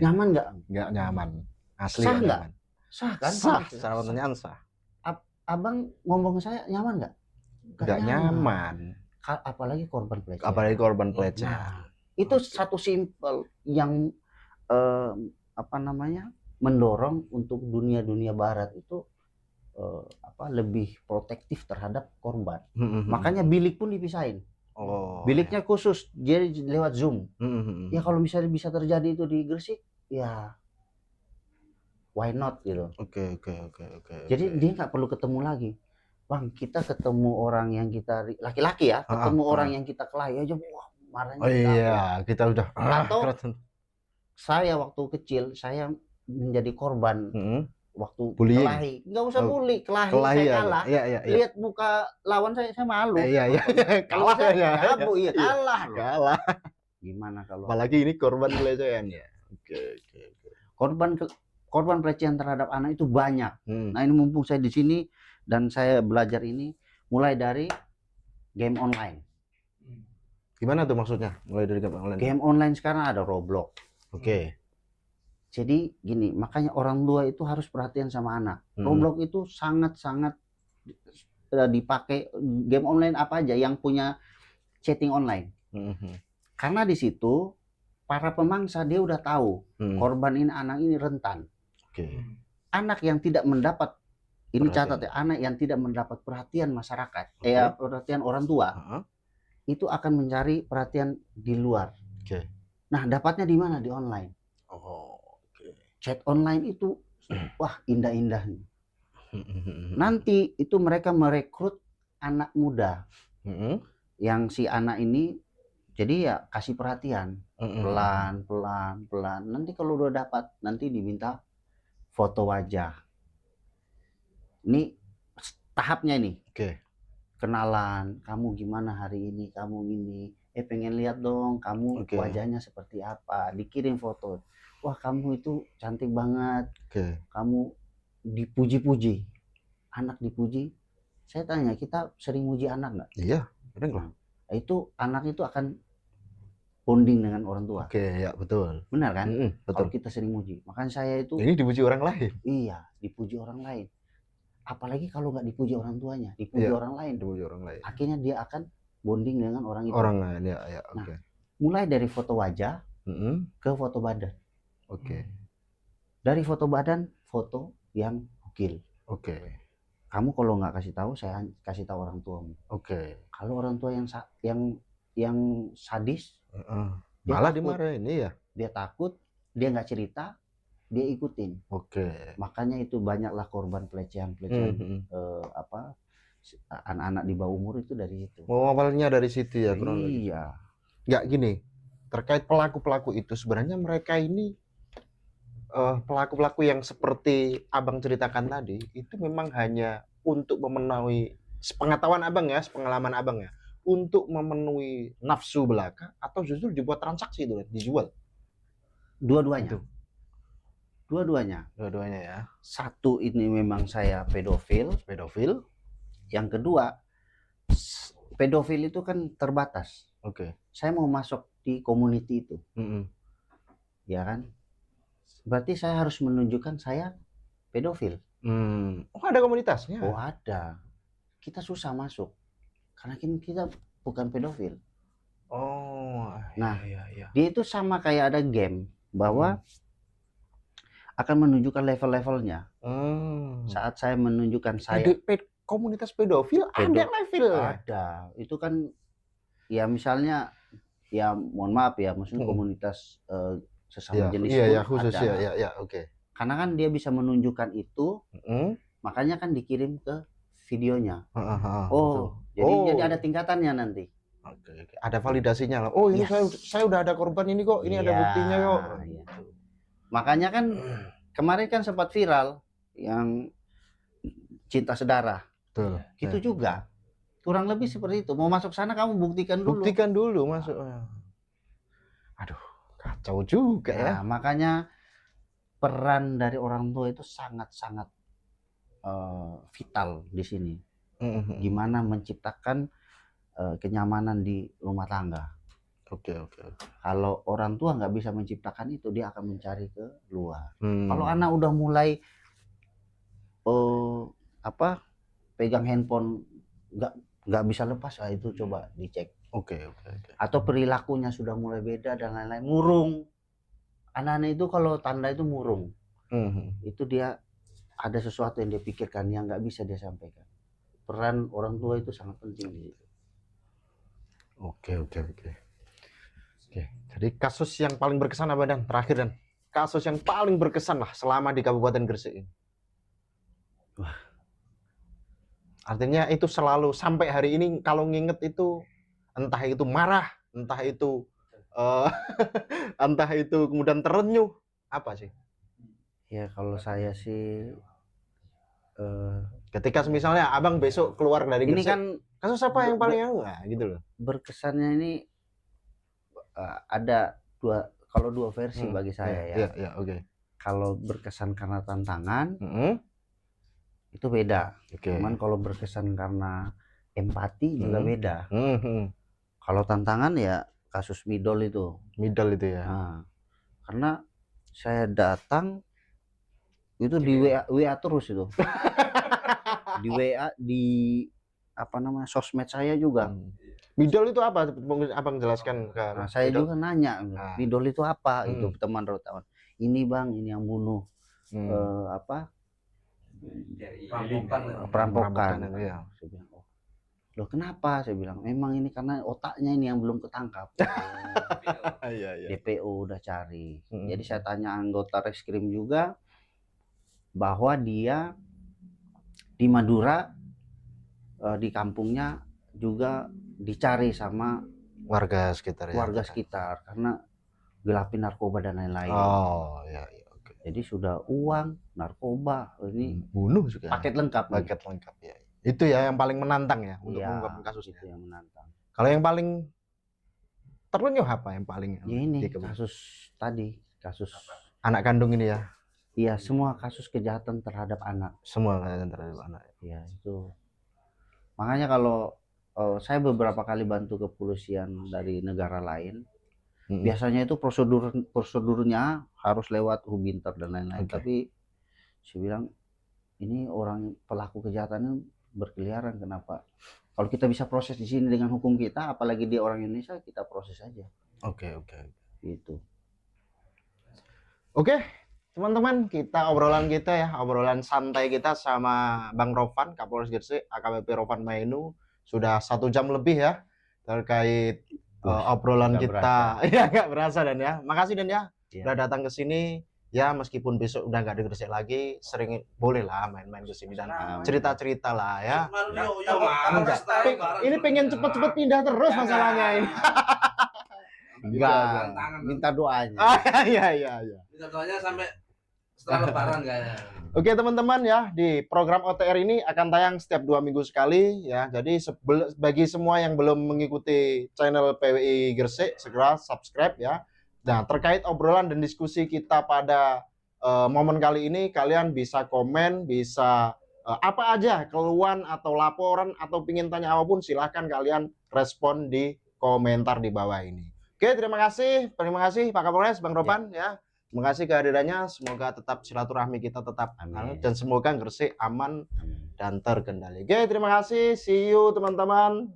nyaman nggak? Nggak nyaman, asli sah nggak? Sah kan? Sah, secara pertanyaan sah. Abang ngomong ke saya nyaman nggak? Nggak nyaman. Apalagi korban pelecehan. Apalagi korban pelecehan. Nah, itu satu simpel yang mendorong untuk dunia barat itu lebih protektif terhadap korban. Makanya bilik pun dipisahin. Biliknya khusus, jadi lewat Zoom. Ya kalau misalnya bisa terjadi itu di Gresik, ya why not gitu. Jadi dia nggak perlu ketemu lagi. Bang, kita ketemu orang yang kita laki-laki ya, ketemu orang yang kita kelahi aja, wah marahnya. Kita udah. Atau saya waktu kecil saya menjadi korban waktu kelahi. Nggak usah bully, kelahi saya kalah. Lihat muka lawan saya malu. Kalau saya kalah. Gimana kalau? Apalagi ini korban pelecehan ya. Korban pelecehan terhadap anak itu banyak. Nah ini mumpung saya di sini dan saya belajar ini, mulai dari game online. Gimana tuh maksudnya? Mulai dari game online? Game online sekarang ada Roblox. Jadi gini, makanya orang tua itu harus perhatian sama anak. Roblox itu sangat-sangat dipakai, game online apa aja yang punya chatting online. Karena di situ para pemangsa dia udah tahu korban ini, anak ini rentan. Anak yang tidak mendapat, ini catat ya, anak yang tidak mendapat perhatian masyarakat, perhatian orang tua, itu akan mencari perhatian di luar. Nah, dapatnya di mana? Di online. Chat online itu, wah indah-indah nih. Nanti itu mereka merekrut anak muda, yang si anak ini, jadi ya kasih perhatian, pelan. Nanti kalau udah dapat, nanti diminta foto wajah. Ini tahapnya nih. Kenalan, kamu gimana hari ini, kamu ini, pengen lihat dong kamu wajahnya seperti apa, dikirim foto. Wah kamu itu cantik banget. Kamu dipuji-puji, anak dipuji. Saya tanya, kita sering muji anak nggak? Iya, sering lah. Itu anak itu akan bonding dengan orang tua. Ya betul. Benar kan? Betul. Kalau kita sering muji. Makanya saya itu. Ini dipuji orang lain. Iya, dipuji orang lain. Apalagi kalau nggak dipuji orang tuanya, dipuji orang lain. Akhirnya dia akan bonding dengan orang itu. Orang lain, ya. Nah, mulai dari foto wajah ke foto badan. Dari foto badan, foto yang gokil. Kamu kalau nggak kasih tahu, saya kasih tahu orang tuamu. Kalau orang tua yang sadis, malah dimarahin ya. Dia takut, dia nggak cerita, dia ikutin. Makanya itu banyaklah korban pelecehan anak-anak di bawah umur itu dari situ. Awalnya dari situ ya. Iya. Nggak gini, terkait pelaku-pelaku itu sebenarnya mereka ini pelaku-pelaku yang seperti Abang ceritakan tadi itu memang hanya untuk memenuhi sepengetahuan Abang ya, sepengalaman Abang ya, untuk memenuhi nafsu belaka atau justru dibuat transaksi itu dijual. Dua-duanya. Itu. Dua-duanya ya. Satu, ini memang saya pedofil. Yang kedua, pedofil itu kan terbatas. Oke. Saya mau masuk di community itu, ya kan? Berarti saya harus menunjukkan saya pedofil. Oh, ada komunitasnya. Oh, ada. Kita susah masuk karena kita bukan pedofil. Oh, Nah, iya. dia itu sama kayak ada game bahwa akan menunjukkan level-levelnya. Saat saya menunjukkan saya Komunitas pedofil ada level. Ada. Itu kan ya misalnya ya mohon maaf ya, maksudnya komunitas sesama jenis Iya, khusus ada. ya, oke. Karena kan dia bisa menunjukkan itu, makanya kan dikirim ke videonya. Jadi ada tingkatannya nanti. Oke. Ada validasinya lah. Oh, ini saya udah ada korban ini kok. Ini ada buktinya kok. Iya. Makanya kan kemarin kan sempat viral yang cinta sedarah. Betul. Itu juga kurang lebih seperti itu. Mau masuk sana kamu buktikan dulu. Masuk. Aduh, kacau juga ya. Makanya peran dari orang tua itu sangat-sangat vital di sini. Gimana menciptakan kenyamanan di rumah tangga. Oke. Kalau orang tua nggak bisa menciptakan itu, dia akan mencari ke luar. Kalau anak udah mulai pegang handphone nggak bisa lepas, itu coba dicek. Oke. Atau perilakunya sudah mulai beda dan lain-lain. Murung. Anak-anak itu kalau tanda itu murung. Itu dia ada sesuatu yang dia pikirkan yang nggak bisa dia sampaikan. Peran orang tua itu sangat penting di situ. Oke. Jadi kasus yang paling berkesan apa Dan? Terakhir Dan. Kasus yang paling berkesan lah selama di Kabupaten Gresik ini. Wah. Artinya itu selalu sampai hari ini kalau nginget itu entah itu marah, entah itu entah itu kemudian terenyuh, apa sih? Ya kalau saya sih ketika misalnya Abang besok keluar dari ini Gresik, kan kasus apa yang paling gitu loh. Berkesannya ini ada dua versi bagi saya ya. Iya, oke. Kalau berkesan karena tantangan itu beda. Cuman kalau berkesan karena empati juga beda. Kalau tantangan ya kasus Midol itu ya. Nah, karena saya datang itu di WA terus itu. Di WA, di sosmed saya juga. Midol itu apa? Abang jelaskan ke. Nah, saya juga nanya, Midol itu apa? Itu teman wartawan. Ini Bang, ini yang bunuh perampokan. Ya. Saya bilang, loh kenapa? Saya bilang, memang ini karena otaknya ini yang belum ketangkap. DPO udah cari. Jadi saya tanya anggota Reskrim juga bahwa dia di Madura di kampungnya juga dicari sama warga sekitar karena gelapin narkoba dan lain-lain. Oke. Jadi sudah uang, narkoba, ini bunuh juga. Paket lengkap ya. Itu ya yang paling menantang ya untuk mengungkap kasus itu yang menantang. Kalau yang paling terenyuh apa yang paling? Ya ini kasus anak kandung ini ya. Iya, semua kasus kejahatan terhadap anak. Iya, itu. Makanya kalau saya beberapa kali bantu kepolisian dari negara lain, biasanya itu prosedurnya harus lewat Hubinter dan lain-lain. Tapi saya bilang ini orang pelaku kejahatannya berkeliaran, kenapa? Kalau kita bisa proses di sini dengan hukum kita, apalagi dia orang Indonesia, kita proses aja. Oke. Gitu. Oke, teman-teman, obrolan santai kita sama Bang Rovan, Kapolres Gresik, AKBP Rovan Mainu, sudah 1 jam lebih ya terkait obrolan kita. Ya nggak berasa Dan ya. Makasih Dan ya, udah datang ke sini. Ya meskipun besok udah nggak di Gresik lagi, sering boleh lah main-main ke sini dan cerita-cerita lah ya. Ini pengen cepet-cepet pindah terus masalahnya ini. Enggak, tangan. minta doanya. Iya. Minta doanya sampai setelah lebaran kayaknya. Oke teman-teman ya, di program OTR ini akan tayang setiap 2 minggu sekali ya. Jadi bagi semua yang belum mengikuti channel PWI Gresik, segera subscribe ya. Nah, terkait obrolan dan diskusi kita pada momen kali ini, kalian bisa komen, bisa apa aja, keluhan atau laporan atau pingin tanya apapun, silahkan kalian respon di komentar di bawah ini. Oke, terima kasih Pak Kapolres, Bang Ropan ya. Terima kasih kehadirannya, semoga tetap silaturahmi kita tetap Amin. dan semoga Gresik aman dan terkendali. Oke, terima kasih, see you teman-teman.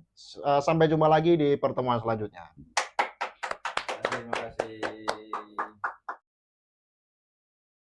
Sampai jumpa lagi di pertemuan selanjutnya. Terima kasih.